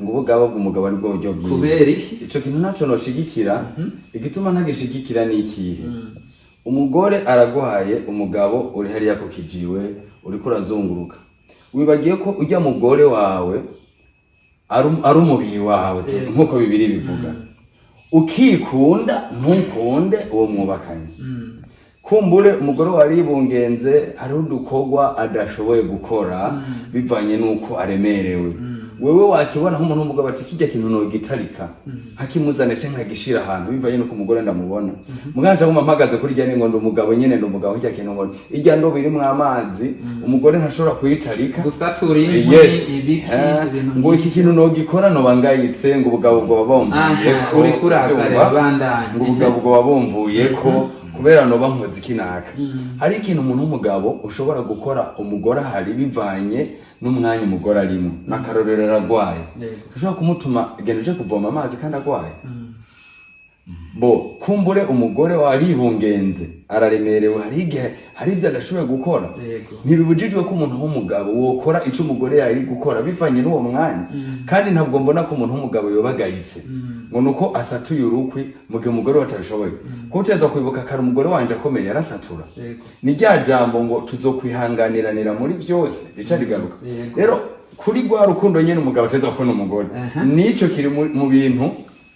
ngo ubugaba bw'umugabo ari bwo buryo bwiwe
kubera iki
ico kintu naco no shigikira igituma ntagishigikira ni ikihe umugore araguhaye umugabo uri hariya ko kijiwe uri kurazunguruka wibagiye ko ujya mugore wawe ari umubiri wawe nkuko Bibiliya bivuga ukikunda ntukunde uwo mwubakanye kumbure umugore waribungenze ari udukogwa adashoboye gukora bivanye nuko aremerewe wewe wakibona nk'umuntu w'umugabo ati kijya kintu no gitarika hakimuzane cyangwa agishira ahantu bivanye nuko umugore ndamubona muganje aguma mpagaze kuri jya ngo ndumugabo nyene ndumugabo kijya kintu ngo ijya ndo biri mu amazi umugore ntashobora kuyitarika
gusatura ibiki
ngo iki kintu no gikora no bangayitse ngo ubugabo bwo babomvuye ko
uri kuraza rero bandanye
ngo ubugabo bwo babomvuye ko kubera no bankoze kinaka hari ikintu umuntu w'umugabo ushobora gukora umugore hari bivanye n'umwanya umugore arimo nakarorero aragwaye ushobora kumutuma genda uje kuvoma amazi kandi agwaye bo kumbure umugore waribungenze araremerewe hari ibyo adashoboye gukora ntibibujijwe ko umuntu w'umugabo wokora ico umugore yari gukora bivanye n'uwo mwanya kandi ntabwo mbona ko umuntu w'umugabo yobagayitse ngo nuko asatuye urukwi mu gihe umugore watabishoboye ko uteza kwibuka kare umugore wanje akomeye yarasatura ni rya jambo ngo tuzokwihanganiranira muri byose rica rigaruka rero kuri rwa rukundo nyene umugabo ateza kubona umugore nico kiri mu bintu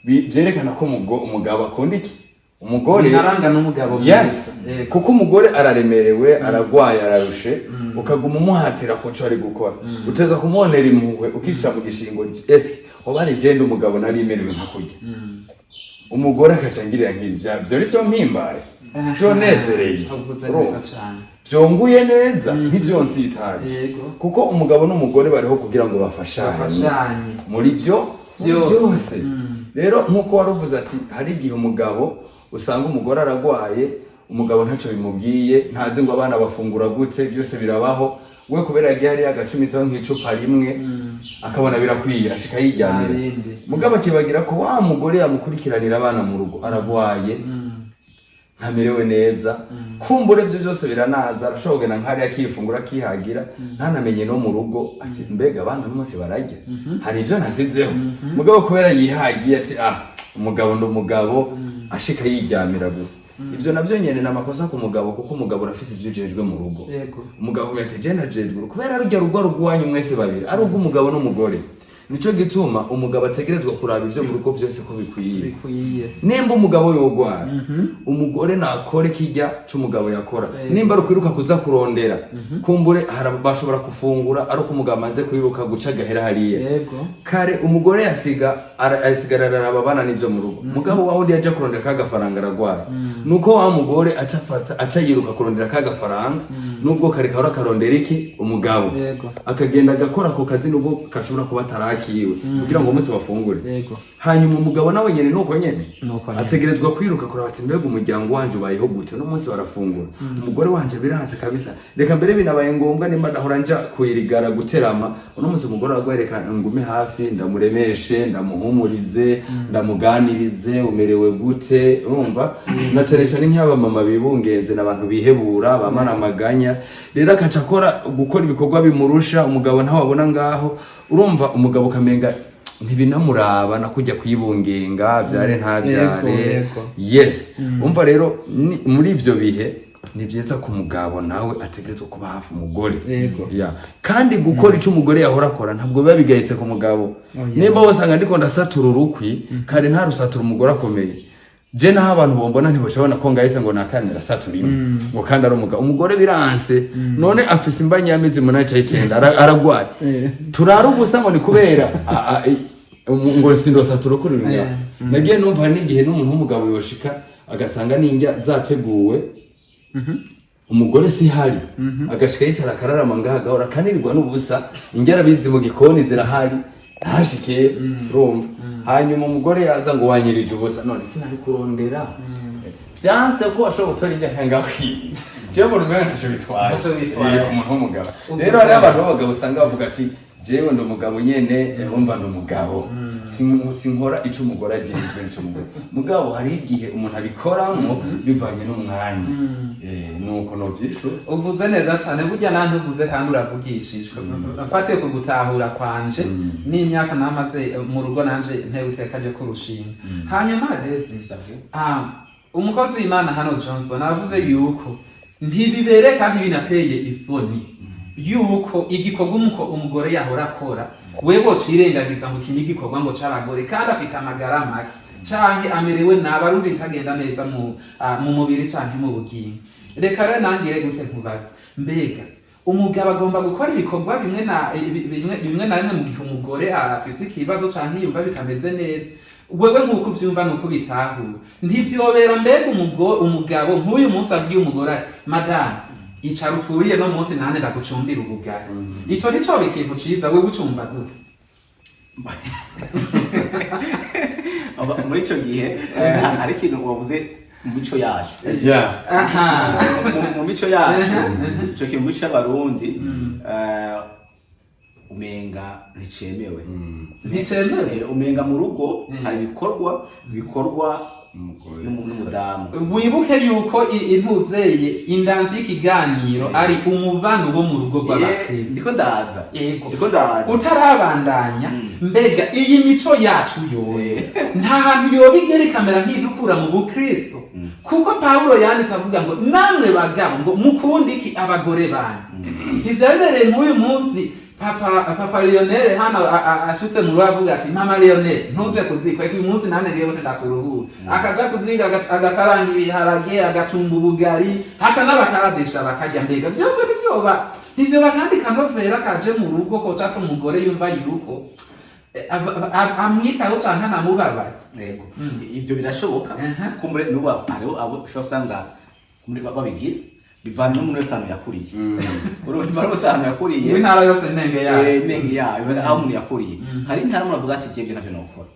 byerekana ko umugabo akunda iki umugore
naranga n'umugabo
kuko umugore araremerewe aragwaye ararushe ukaguma umuhatira ko cyo ari gukora uteza kumubonera impuhwe ukishira mu gishingo obari genda umugabo nari imerewe nka kurya umugore akashangirira nk'ibyo byo mpimbaye vyonezereye
uvuze neza cyane
vyonguye neza ntivyonsitaje
yego
kuko umugabo n'umugore bariho kugira ngo bafashanye muri byo byose rero nk'uko waruvuze ati hari igihe umugabo usanga umugore aragwaye umugabo ntacyo bimubwiye ntazi ngo abana bafungura gute byose birabaho we kubera yagiye hariya agacumitaho nk'icupa rimwe akabona birakwiye ashika yiryamira mugabo akibagira ko wa mugore yamukurikiranira abana mu rugo aragwaye ntamerewe neza kumbure byo byose biranaza arashobora nk'ari akifungura akihagira ntanamenye no mu rugo ati mbega abana n'umunsi barajya hari ivyo nasizeho mugabo kubera yihagiye ati umugabo ndumugabo ashika yiryamira gusa ivyo navyo nyene namakosa ku mugabo kuko umugabo urafise ivyo ujejwe mu rugo umugabo yati je najejwe kubera arujya rugo rugwanyu mwese babiri ari umugabo n'umugore nico gituma umugabo ategerezwa kuraba ivyo mu rugo vyose ko bikwiye nimba umugabo yogwara umugore nakore kijya c'umugabo yakora nimba ari kwiruka kuza kurondera kumbure bashobora kufungura ari uko umugabo amaze kwiruka guca gahera hariya kare umugore asigarara ababana n'ivyo mu rugo umugabo wawe ndi yaje kurondera kagafaranga aragwara nuko wa mugore aca yiruka kurondera kagafaranga nubwo kare kahora karondera iki umugabo akagenda agakora ako kazi nubwo kashobora kuba atarakiwe kugira ngo umunsi bafungure hanyuma umugabo nawe nyene nuko nyene ategerezwa kwiruka kuraba ati mbega umuryango wanje ubayeho gute no munsi barafungura umugore wanje biranse kabisa reka mbere binabaye ngombwa nimba ndahora nja kuyirigara guterama uno munsi umugore aragwereka ngume hafi ndamuremeshe ndamuhumurize ndamuganirize umerewe gute urumva na cyane nk'aba mama bibungenze n'abantu bihebura bamana amaganya rero akaca gukora ibikorwa bimurusha umugabo ntawabona ngaho urumva umugabo kamenga ntibinamuraba nakujya kwibungenga byare nta byare yes umva rero muri ivyo bihe ni byiza ko umugabo nawe ategerezwa kuba hafi umugore kandi gukora ico umugore yahora akora ntabwo biba bigayitse ku mugabo nimba wasanga ndiko ndasatura urukwi kandi nta rusatura umugore akomeye je naho abantu bombona ntibocabona ko ngahise ngo nakamera saturimo ngo kandi ari umugore biranse none afise imbanya y'amizi munani cy'icenda aragwaye turara ubusa ngo ni kubera ngo sindosatura kuri ringa nagiye numva n'igihe n'umuntu w'umugabo yoshika agasanga n'injya zateguwe umugore si hari agashika yicara akararama ngaha gahora kanirwa n'ubusa injya arabizi mu gikoni zirahari ntashike rumva hanyuma umugore yaza ngo wanyirije ubusa none sinari kurondera byanse ko ashobora gutora injya ngaho jewe mu rumwe ntacyo bitwaye ku muntu w'umugabo rero hari abantu b'abagabo usanga bavuga ati jewe ndi umugabo nyene wumva ndi umugabo sinkora ico umugore agenzwe n'ico umugore mugabo hari igihe umuntu abikoramo bivanye n'umwanya nuko novyisho
uvuze neza cyane burya nanjye uvuze kandi uravugishijwe afatiye ku gutahura kwanje n'imyaka namaze mu rugo nanje ntewutekaje kurushinga hanyuma rezi umukozi w'Imana hano Johnson avuze yuko ntibibere kandi binateye isoni yuko igikorwa umugore yahora akora wewe cirengagiza ngo kini gikorwa ngo c'abagore kandi afite amagara make canke amerewe nabarundi itagenda neza mu mubiri canke mu bugingo reka rero nangire gute nkubaza mbega umugabo agomba gukora ibikorwa bimwe na rimwe mu gihe umugore afise ikibazo canke yumva bitameze neza wewe nk'uko uvyumva nuko bitahura ntivyobera mbega umugabo nk'uyu munsi abwiye umugore ati madame icara uturiye no munsi nane ndagucumbira ubugari ico nico bikintu ciza wewe ucumva gute
muri ico gihe hari ikintu wavuze mu mico yacu mu mico yacu ico kintu mu mico y'abarundi umenga nticemewe umenga mu rugo hari bikorwa n'umudamu
wibuke yuko intuzeye indanzi y'ikiganiro ari umubano wo mu rugo rw'abakristo
ndiko ndaza
utarabandanya mbega iyi mico yacu yoye nta hantu yoba igere kamera nk'idukura mu bukristo kuko Pawulo yanditse avuga ngo namwe bagabo ngo mukunde iki abagore banyu ivyabereye nk'uyu munsi Papa Lionel hano ashutse mu rubavuga ati mama Lionel ntuje kuzikwa uyu munsi nane rero ndakuruhura akaja kuziga agakaranga ibiharage agacumba ubugari haka n'abakarabisha bakajya mbega byose nivyo kandi kanovera kaje mu rugo ko cyacu umugore yumva yuko amwitaho canke anamubabaye.
yego ivyo birashoboka kumure nuba hariho abo ushobora usanga muri babigira bivana n'umuntu wese ahantu yakuriye urumva rwose ahantu yakuriye
intara yose nenge yayo
nenge yayo aho umuntu yakuriye hari intara umuntu avuga ati jebye ntavyo nokora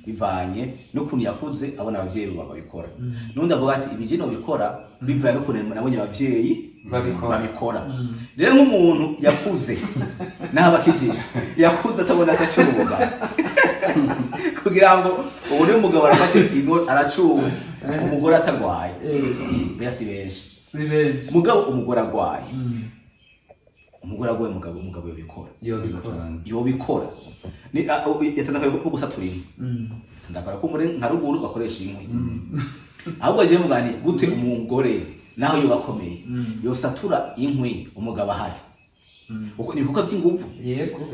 bivanye n'ukuntu yakuze abona abavyeyi babikora n'undi avuga ati ibije no bikora bivanye n'ukuntu nabonye abavyeyi babikora rero nk'umuntu yakuze naho bakijije yakuze atabona se cyumba kugira ngo ubone umugabo arafashe ingo aracuza umugore atagwaye bese benshi mugabo umugore agwaye umugore agwaye umugabo yobikora ni yatanzaka ko gusatura inkwi ndakora ko muri nka ruguru bakoresha inkwi ahubwo je mugani gute umugore naho yo bakomeye yosatura inkwi umugabo ahari uko ni kuko vy'inguvu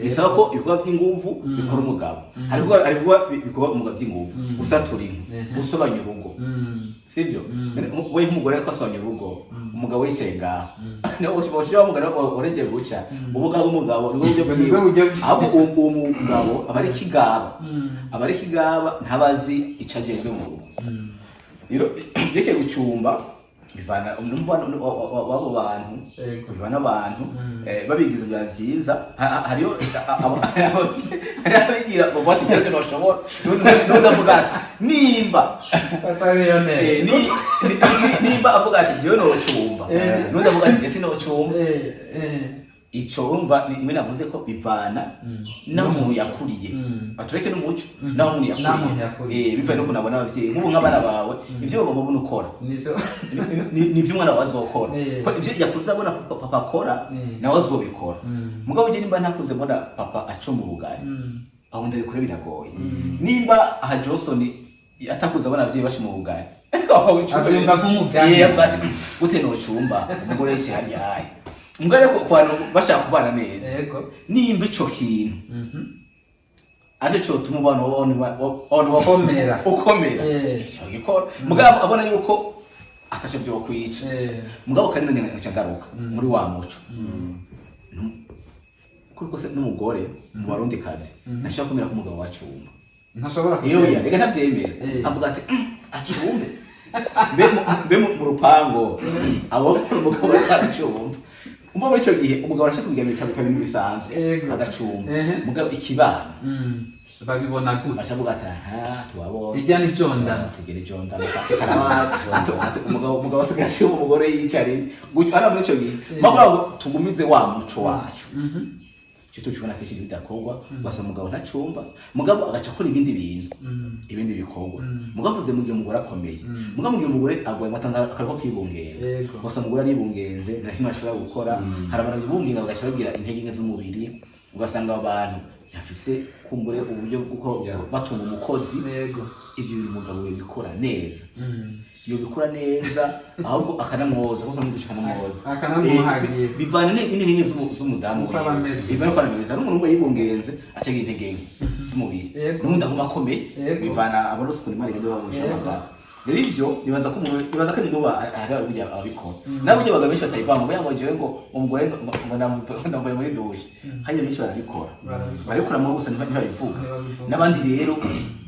bisaba ko ibikorwa vy'inguvu bikora umugabo ariko bikora umugabo vy'inguvu usatura inkwi usobanya urugo sivyo we nk'umugore ko asobanya urugo umugabo yicaye ngaho no ushobora umugabo orengeye guca ubugabo umugabo ni buryo ahubwo umugabo abari kigaba ntabazi icajejwe mu rugo rero byeke gucumba bivana wabo bantu bivana abantu babigize bya vyiza hariyo abigira bati cyane bashobora n'udavuga ati nimba nimba avuga ati byo no cumba n'udavuga ati jesi no cumba ico urumva nimwe navuze ko bivana n'umuntu yakuriye batureke n'umuco naho umuntu yakuriye bivanye no kunabona abavyeyi nk'ubu nk'abana bawe ivyo babona ukora nivyo umwana wazokora ko ivyo yakuze abona papa akora nawe azobikora mugabo je nimba ntakuze mbona papa acumba ubugari aho ndabikora biragoye nimba aha Johnson atakuze abona abavyeyi bashima ubugari
avyumva nk'umugani
gute no cumba umugore yicaye hariya Mugare ko kwano bashaka kubana neza. Nimba ico kintu. Cyo tumubana
ukomera.
Ico gikora. Mugabo abona yuko atashe byo kwica. Mugabo kandi nyagaruka muri wa muco. Kuko se n'umugore mu barundi kazi. Nashaka kumira ku mugabo wacumba.
Ntashobora
kubyemera. Reka ntavyemera. Avuga ati acumbe. Be mu rupango. Abo umugabo acumba. Umva muri cyo gihe umugabo arashaka kubigamika bikabintu bisanzwe agacumba mugabo ikibana
babibona gute
ashavuga ati tuwabonye
bijya ni jonda
tegere jonda ati umugabo asigaje umugore yicare gutyo ara muri cyo gihe mugabo tugumize wa muco wacu cyo tucubona kenshi bidakorwa basa umugabo ntacumba mugabo agaca akora ibindi bikorwa mugabo vuze mu gihe umugore akomeye mugabo mu gihe umugore agwaye matanga akariko kibungera basa umugore ari bungenze na kimwe ashobora gukora harabara bibunginga bagaca bagira intege nke z'umubiri ugasanga abantu yafise kumbure uburyo bwo batunga umukozi ibyo bintu umugabo yabikora neza iyo bikora neza ahubwo akanamwoza kuko n'udushaka
akanamuhagiye
bivana n'intege z'umudamu bivana kwa neza n'umuntu yibungenze acagira intege z'umubiri n'undi aguma akomeye bivana abarusi kuri mari gado bamushabaga rero ivyo nibaza ko nuba ari abikora nabo byo bagabenshi batayivamo bayangojewe ngo umugore ngo ndambaye muri dushe hayo benshi barabikora barabikora mu gusa ntibabivuga n'abandi rero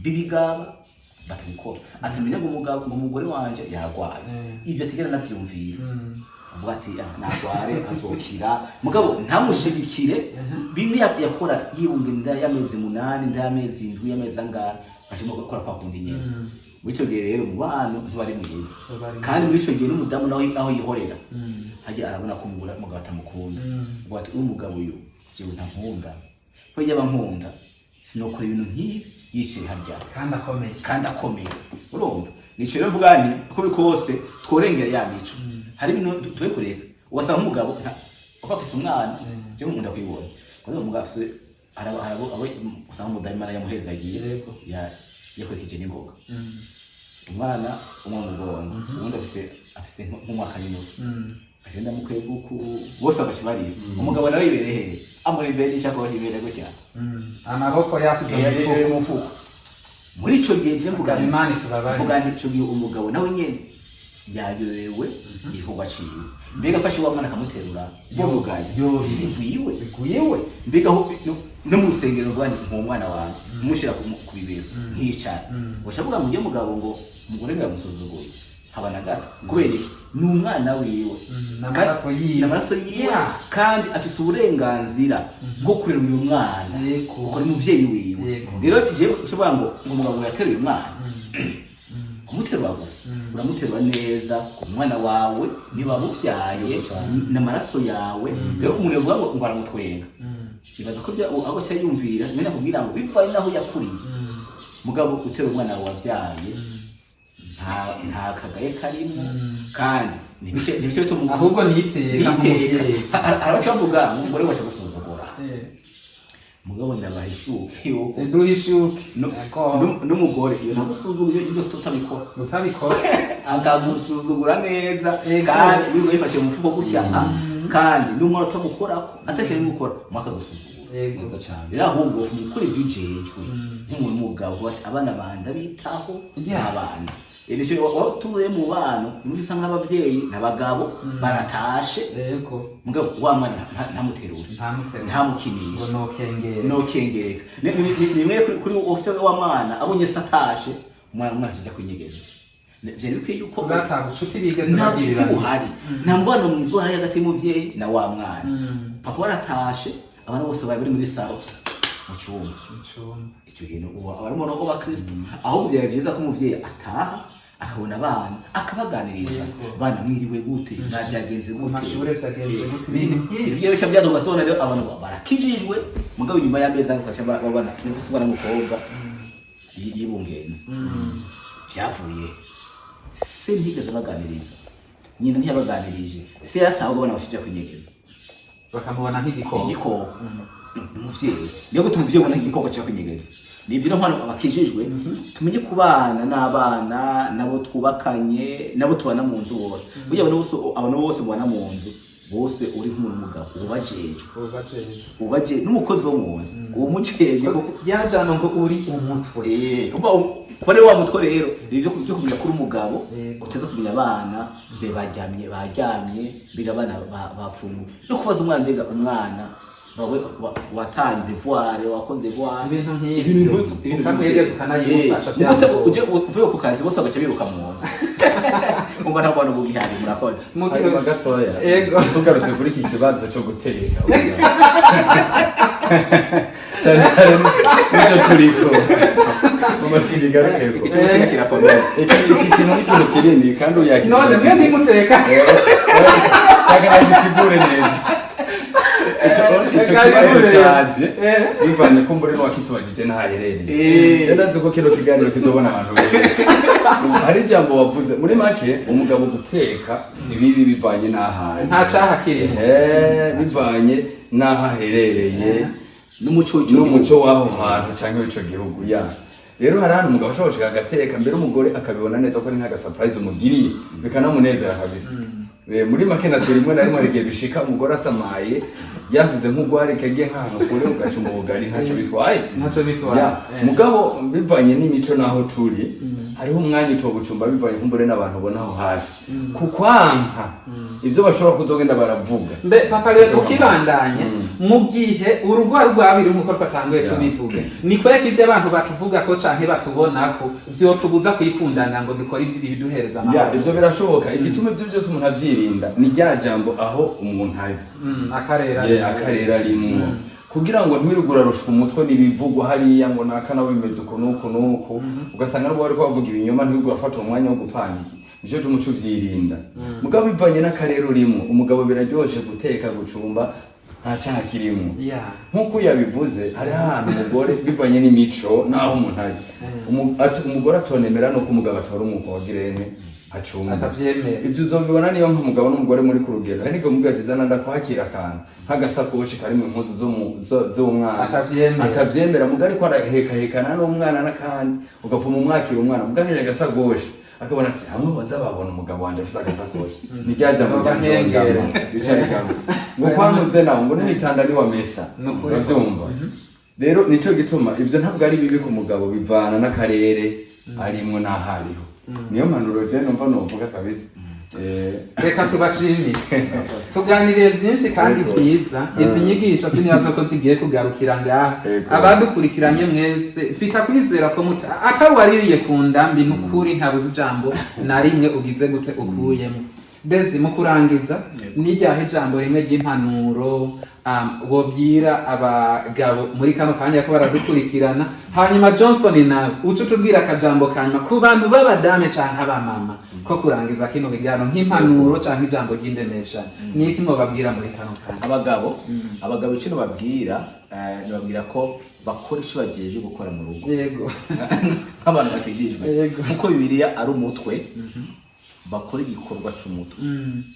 bibigaba batabikora atamenya ngo umugore wanje yagwaye ivyo atigera navyumvira avuga ati nagware azokira mugabo ntamushigikire bimwe yakora yibunginda y'amezi 8 ndamezi 7 y'amezi angara ashimo gukora kwa kundi nyene Wicho gihe rero umubano ntibari mwiza kandi muri ico gihe n'umudamu naho yihorera haje arabona ko umugore mugabo atamukunda ngo ati umugabo uyu je ntankunda ko yaba nkunda sinokora ibintu nk'ibi yicaye harya kandi akomeye urumva nico rero mvuga nti uko bikose tworengera ya mico hari ibintu tuwe kureka ugasanga umugabo afafise umwana je nkunda kwibona kandi umugabo afise arabo usanga umudayimana yamuhezagiye yakwekeje n'ingoga umwana mugongo ubundi afise nk'umwaka n'inusu agenda mu kweguku bose abashibari umugabo nawe ibereye amuri imbere y'ishakoshi ibereye gutya
amaboko yashize mu
mufuko muri ico gihe je mvuga
Imana tubabaye
mvuga ico gihe umugabo nawe nyene yayorewe igikorwa ciwe mbega afashe wa mwana akamuterura bomugaye sigwiwe mbega no mu rusengero rwanje nk'umwana wanje mushira ku bibero nkicara washavuga ngo mugabo ngo umugore biramusuzuguye habana gato kubera iki ni umwana wiwe n'amaraso yiwe kandi afise uburenganzira bwo kurera uyu mwana kuko ari muvyeyi wiwe rero je cyovuga ngo umugabo yateruye umwana kumuterura gusa uramuterura neza umwana wawe ni wamuvyaye n'amaraso yawe rero umuntu yavuga ngo aramutwenga bibaza ko aho cyayumvira nyine nakubwira ngo bivanye naho yakuriye mugabo utera umwana wawe wavyaye nta kagaye karimo kandi nibice bituma
ahubwo niteka
arabacavuga umugore washa gusuzugura mugabo ndabahishuke yuko
duhishuke
n'umugore iyo nagusuzugura ibyo utabikora akagusuzugura neza kandi bigo yifashe mu mufuko gutya kandi n'umwana utagukorako atakiri gukora mwaka gusuzugura
yego cyane
rero ahubwo mukuri byujejwe nk'umuntu mugabo abana banda bitaho abana Elisho watuye mu bana n'usa nk'abavyeyi n'abagabo baratashe yego mugabo wa mwana ntamuterura ntamukinisha nokengereka nimwe kuri ofite wa mwana abonye satashe umwana kijya kwinyegeza vyari bikwiye yuko
batagucuti bigeze
bagirira buhari nta mbano mwizo hari hagati y'umuvyeyi na wa mwana papa waratashe abana bose bari muri saro mu cyumba icyo kintu abarimo no ba Kristo aho byari byiza ko umuvyeyi ataha akabona abana akabaganiriza bana mwiriwe gute najyagenze gute
amashure vyagenze gute
ibyo bisha byadugasona rero abantu barakijijwe mugabo nyuma y'ameza akasha babana n'ubusubana mukobwa yibungenze byavuye se ntigeze baganiriza nyina ntiyabaganirije se yataho abana bashije kwinyegeza
bakamubona nk'igikoko
umuvyeyi niyo gutuma umuvyeyi ubona igikoko cyo kwinyegeza nibyo no hano abakijijwe tumenye kubana n'abana nabo twubakanye nabo tubana mu nzu bose burya abantu bose mubana mu nzu bose uri nk'umugabo ubaje n'umukozi wo mu nzu uwo muceje
yajana ngo uri umutwe
kore wa mutwe rero nibyo byo kumenya kuri umugabo uteza kumenya abana be baryamye biga abana bafungu no kubaza umwana mbega umwana bawe wataye devoir wakoze devoir
ibintu ukamwegeza kanayifasha
byane uje uvuye ku kazi bose agace biruka mu nzu umva nta bantu bugihari murakoze
mugihe gatoya ego tugarutse kuri iki kibazo cyo guteka cyane nicyo turiko umasindi garuke iki kintu ni kintu kirindi kandi uyakira
none mwe ntimuteka
cyangwa nagisigure neza icyo kibazo cyaje bivanye ko mbure n'uwakitubagije n'ahaherereye je ndazi ko kino kiganiro kizobona abantu benshi hari ijambo wavuze muri make umugabo guteka si bibi bivanye n'ahari
nta caha kirimo
bivanye n'ahaherereye
n'umuco
w'aho hantu cyangwa w'ico gihugu ya rero hari ahantu umugabo ashobora gushika agateka mbere umugore akabibona neza ko ari nk'aga surprise umugiriye bikanamunezera kabisa muri make natwe rimwe na rimwe arigiye bishika umugore asamaye yasize nk'ugwari kagiye nk'ahantu kure ugaca umugari ntacyo bitwaye mugabo bivanye n'imico naho turi hariho umwanya uco gucumba bivanye nk'umbure n'abantu ubona aho hafi kukwanka ivyo bashobora kuzogenda baravuga
mbe papa rero ukibandanye mu gihe urugo rwabiri nk'uko twatanguye tubivuga ni kweka ivyo abantu batuvuga ko canke batubona ko vyo tubuza kwikundana ngo dukora ibiduhereza amahoro
ivyo birashoboka igituma ivyo byose umuntu avyirinda ni rya jambo aho umuntu azi akarera rimwe kugira ngo ntiwirugura rushwa umutwe nibivugwa hariya ngo nakana bimeze uko nuko ugasanga nabo bari bavuga ibinyoma ntiwirugura afata umwanya wo gupaniki nico tumucu vyirinda mugabo bivanye n'akarero rimwe umugabo biraryoshe guteka gucumba nta cyaha kirimo nk'uko yabivuze hari ahantu umugore bivanye n'imico naho umuntu ari umugore atonemera no kumugabo atora umukogirene acunga
atavyemera
ivyo uzobibona niyo nk'umugabo n'umugore muri ku rugero hari n'igihe umugabo atizana ndakwakira akantu nk'agasakoshi karimo impuzu z'umwana atavyemera mugari ko arahekahekana n'umwana n'akandi ugapfuma umwakira umwana mugabo yaje agasakoshi akabona ati hamwe baza babona umugabo wanje afite agasakoshi ni ryaje mu gangera bicarigamwe ngo kwanuze nawo ngo n'itanda ni wa mesa uravyumva rero nico gituma ivyo ntabwo ari bibi ku mugabo bivana n'akarere arimo n'ahariho niyo mpanuro je numva novuga kabisa.
Reka tubashimire tuganiriye byinshi kandi byiza. Izi nyigisho sinibaza ko zigiye kugarukira ngaha. Abadukurikiranye mwese mfita kwizera ko atawaririye ku ndambi n'ukuri ntabuze ijambo na rimwe ugize gute ukuyemo. Bezi mu kurangiza n'iryahe ijambo rimwe ry'impanuro wobwira abagabo muri kano kanya ko baradukurikirana, hanyuma Johnson nawe uca utubwira akajambo kanyuma ku bantu b'abadame canke abamama ko kurangiza kino kiganiro nk'impanuro canke ijambo ry'indemesha niki mwobabwira muri kano kanya?
Abagabo icyo babwira nibabwira ko bakora icyo bagejeje gukora mu rugo.
Yego.
Nk'abantu bakijijwe kuko Bibiliya ari umutwe bakora igikorwa cy'umutwe.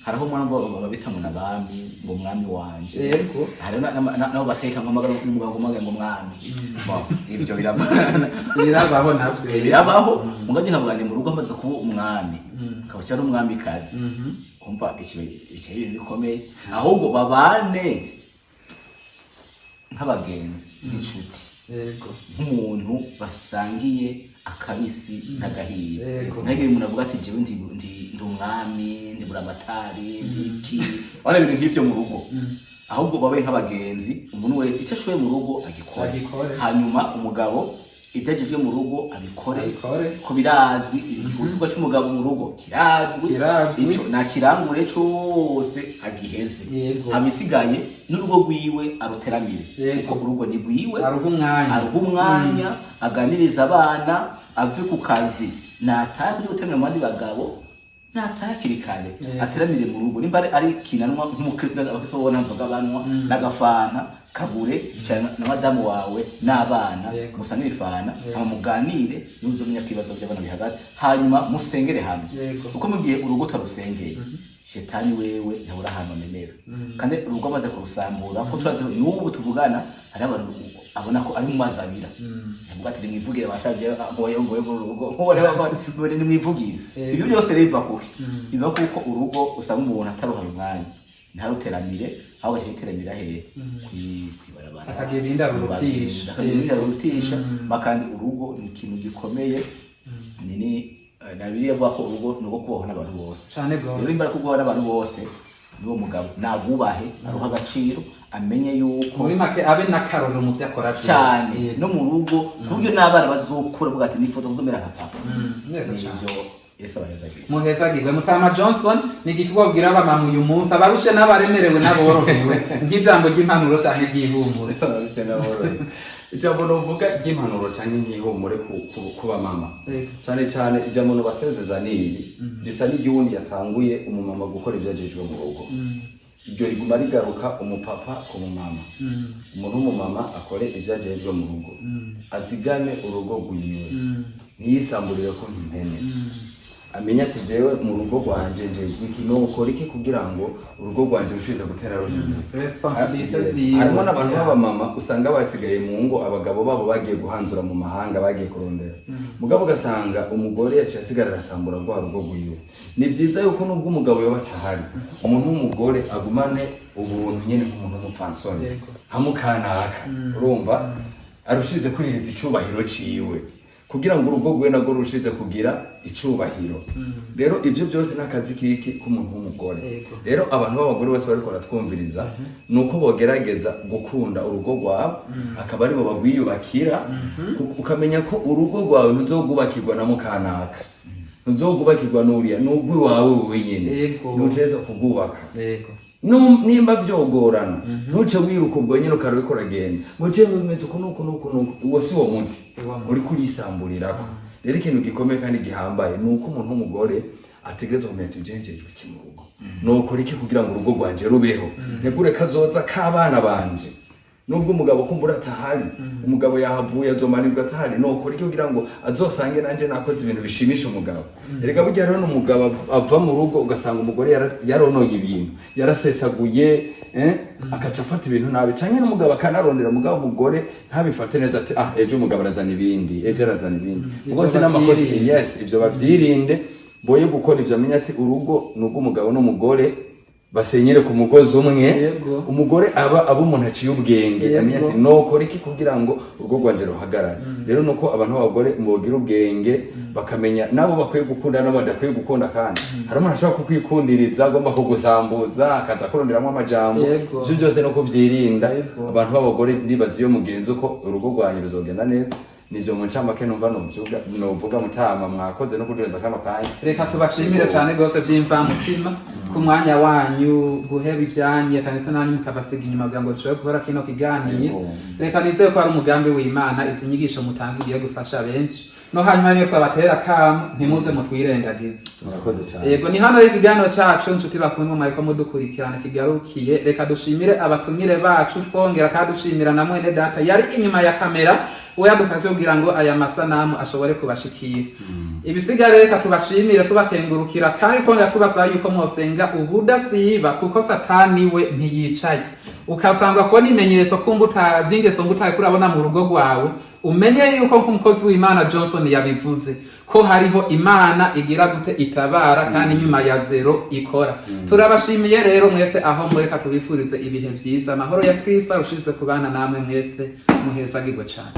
Hariho umwami babita ngo nabami ngo mwami wanje.
Yego.
Hari nabo bateka nk'amagara n'umugabo ngo mwami. Ibyo
birabaho navyo.
Birabaho mugaje nkabwanye mu rugo amaze kuba umwami. Akaba cyari umwami kazi. Kumva icyo ibintu bikomeye. Ahubwo babane nk'abagenzi n'inshuti.
Yego.
Nk'umuntu basangiye akabisi n'agahiye.
Yego.
Ntagire umuntu avuga ati jewe ndi umwami, ndi buramatari, ndiki. Wana ibintu nk'ibyo mu rugo. Ahubwo babe nk'abagenzi, umuntu wese icyo ashoboye mu rugo agikore. Hanyuma umugabo ibyagejwe mu rugo abikore. Ko birazwi igikorwa cy'umugabo mu rugo kirazwi. Ico nakirangure cyose agiheze. Hamisigaye n'urugo rwiwe aruteramire. Kuko urugo ni rwiwe. Aruha umwanya aganiriza abana ave ku kazi. Nataye kujya guteramira mu bandi bagabo. Nataye kirikane ateramire mu rugo. Nimba ari kinanwa nk'umukristo abakristo bona nzoga banwa n'agafana kagure cyane na madamu wawe n'abana musanire ifana muganire n'uzomenya kibazo by'abana bihagaze, hanyuma musengere hamwe. Kuko mu gihe urugo tarusengeye shetani wewe ntabura ahantu amenera. Kandi urugo amaze kurusambura ko turaze n'ubu tuvugana hari abantu abona ko ari mu mazi abira. Ntabwo ati mwivugire bashaje ngoye mu rugo nk'ore ni mwivugire. Ibyo byose biva kuki? Biva kuko urugo usanga umuntu ataruhaye umwanya ntaruteramire, ahubwo cyiteramira hehe kwibarabara
akagirinda
rurutisha bakandi urugo ni ikintu gikomeye. Nini na Bibiliya avuga ko urugo nuko kubaho n'abantu bose
cyane gose.
Rero imbara kubaho n'abantu bose niwo mugabo nagubahe aruha agaciro amenye yuko
muri make abe nakaroro mu byakora
cyane no mu rugo kubyo n'abana bazokura vuga ati nifuza kuzomera nka papa. Nivyo Yesu abahezagiye.
Muhezagirwe Mutama Johnson ni gikubwira abamama uyu munsi abarushe n'abaremerewe n'aborohewe nk'ijambo ry'impanuro cyane ry'ihumure.
Abarushe n'aborohewe ijambo novuga ry'impanuro cyane nk'ihumure ku bamama cyane cyane ijambo no basezeza niri risa n'igihundi yatanguye umumama gukora ibyagejwe mu rugo. Iryo riguma rigaruka umupapa ku mumama. Umuntu w'umumama akore ibyagejwe mu rugo azigame urugo rwiwe ntiyisamburire ko nk'impene. Amenya ati jewe mu rugo rwanje njejwe iki nokora iki kugira ngo urugo rwanje rushize gutera roje. Harimo n'abantu b'abamama usanga basigaye mu ngo abagabo babo bagiye guhanzura mu mahanga bagiye kurondera. Mugabo gasanga umugore yaciye asigara arasambura rwa rugo rwiwe. Ni byiza yuko nubwo umugabo yoba atahari umuntu w'umugore agumane ubuntu nyene nk'umuntu w'umupfansoni hamukanaka urumva arushize kwihiriza icubahiro ciwe kugira ngo urugo rwe nago rushize kugira icubahiro. Rero ivyo byose n'akazi kiki k'umuntu w'umugore. Rero abantu b'abagore bose bariko baratwumviriza nuko bogerageza gukunda urugo rwawe akaba ari bo bagwiyubakira ukamenya ko urugo rwawe ntuzogubakirwa na mukanaka ntuzogubakirwa n'uriya n'ugwi wawe wenyene nuteza kugubaka. Nimba vyogorana ntuce wiruka ubwo nyene ukariko uragenda ngo je bimeze uko nuko uwo si wo munsi uri kurisamburirako. Rero ikintu gikomeye kandi gihambaye nuko umuntu w'umugore ategerezwa kumenya ati jenjejwe iki mu rugo nokora iki kugira ngo urugo rwanje rubeho negure kazoza k'abana banje. Nubwo umugabo kumbura atahari umugabo yahavuye azomanirwa atahari nokora iki kugira ngo azosange nanje nakoze ibintu bishimisha umugabo. Erega burya rero umugabo ava mu rugo ugasanga umugore yaronoye ibintu yarasesaguye akaca afata ibintu nabi canke n'umugabo akanarondera umugabo umugore ntabifate neza ati ejo umugabo arazana ibindi ejo arazana ibindi ubose n'amakozi. Yes ivyo bavyirinde boye gukora ivyo amenya ati urugo nubwo umugabo n'umugore basenyere ku mugozi umwe.
Yego.
Umugore aba umuntu aciye ubwenge
Yego.
amenya ati nokora iki kugira ngo urugo rwanje ruhagarare. Rero nuko abantu b'abagore mugira ubwenge bakamenya nabo bakwiye gukunda nabo badakwiye gukunda, kandi hari umuntu ashobora kukwikundiriza agomba kugusambuza akaza kuronderamo amajambo.
Yego.
Ivyo byose no kuvyirinda.
Yego.
Abantu b'abagore ndibaza iyo mugenzi uko urugo rwanyu ruzogenda neza. Nivyo mu ncamake numva novuga mutama mwakoze no kuduhereza kano kanya.
Reka tubashimire cyane gose vy'imvamutima ku mwanya wanyu guheba ivyanye kandi nanyu mukabasiga inyuma kugira ngo dushobore gukora kino kiganiro. Reka nizeye ko ari umugambi w'Imana izi nyigisho mutanze igiye gufasha benshi. No hanyuma niyo twabatera kamo ntimuze mutwirengagize.
Murakoze cyane.
Yego ni hano ikiganiro cacu nshuti bakundwa mwariko mudukurikirana kigarukiye. Reka dushimire abatumire bacu twongera kadushimira na mwene data yari inyuma ya kamera we yadufashe kugira ngo aya masanamu ashobore kubashikira. Ibisigare reka tubashimire tubakengurukira kandi twongera tubasaba yuko mwosenga ubudasiba kuko satani we ntiyicaye. Ukapanga kubona imenyetso kumbuta vy'ingeso ngutaye kurabona mu rugo rwawe, umenye yuko nk'umukozi w'Imana Johnson yabivuze ko hariho Imana igira gute itabara kandi nyuma ya zero ikora. Turabashimiye rero mwese aho mureka tubifurize ibihe vyiza, amahoro ya Kristo arushize kubana namwe mwese muhezagirwe cyane.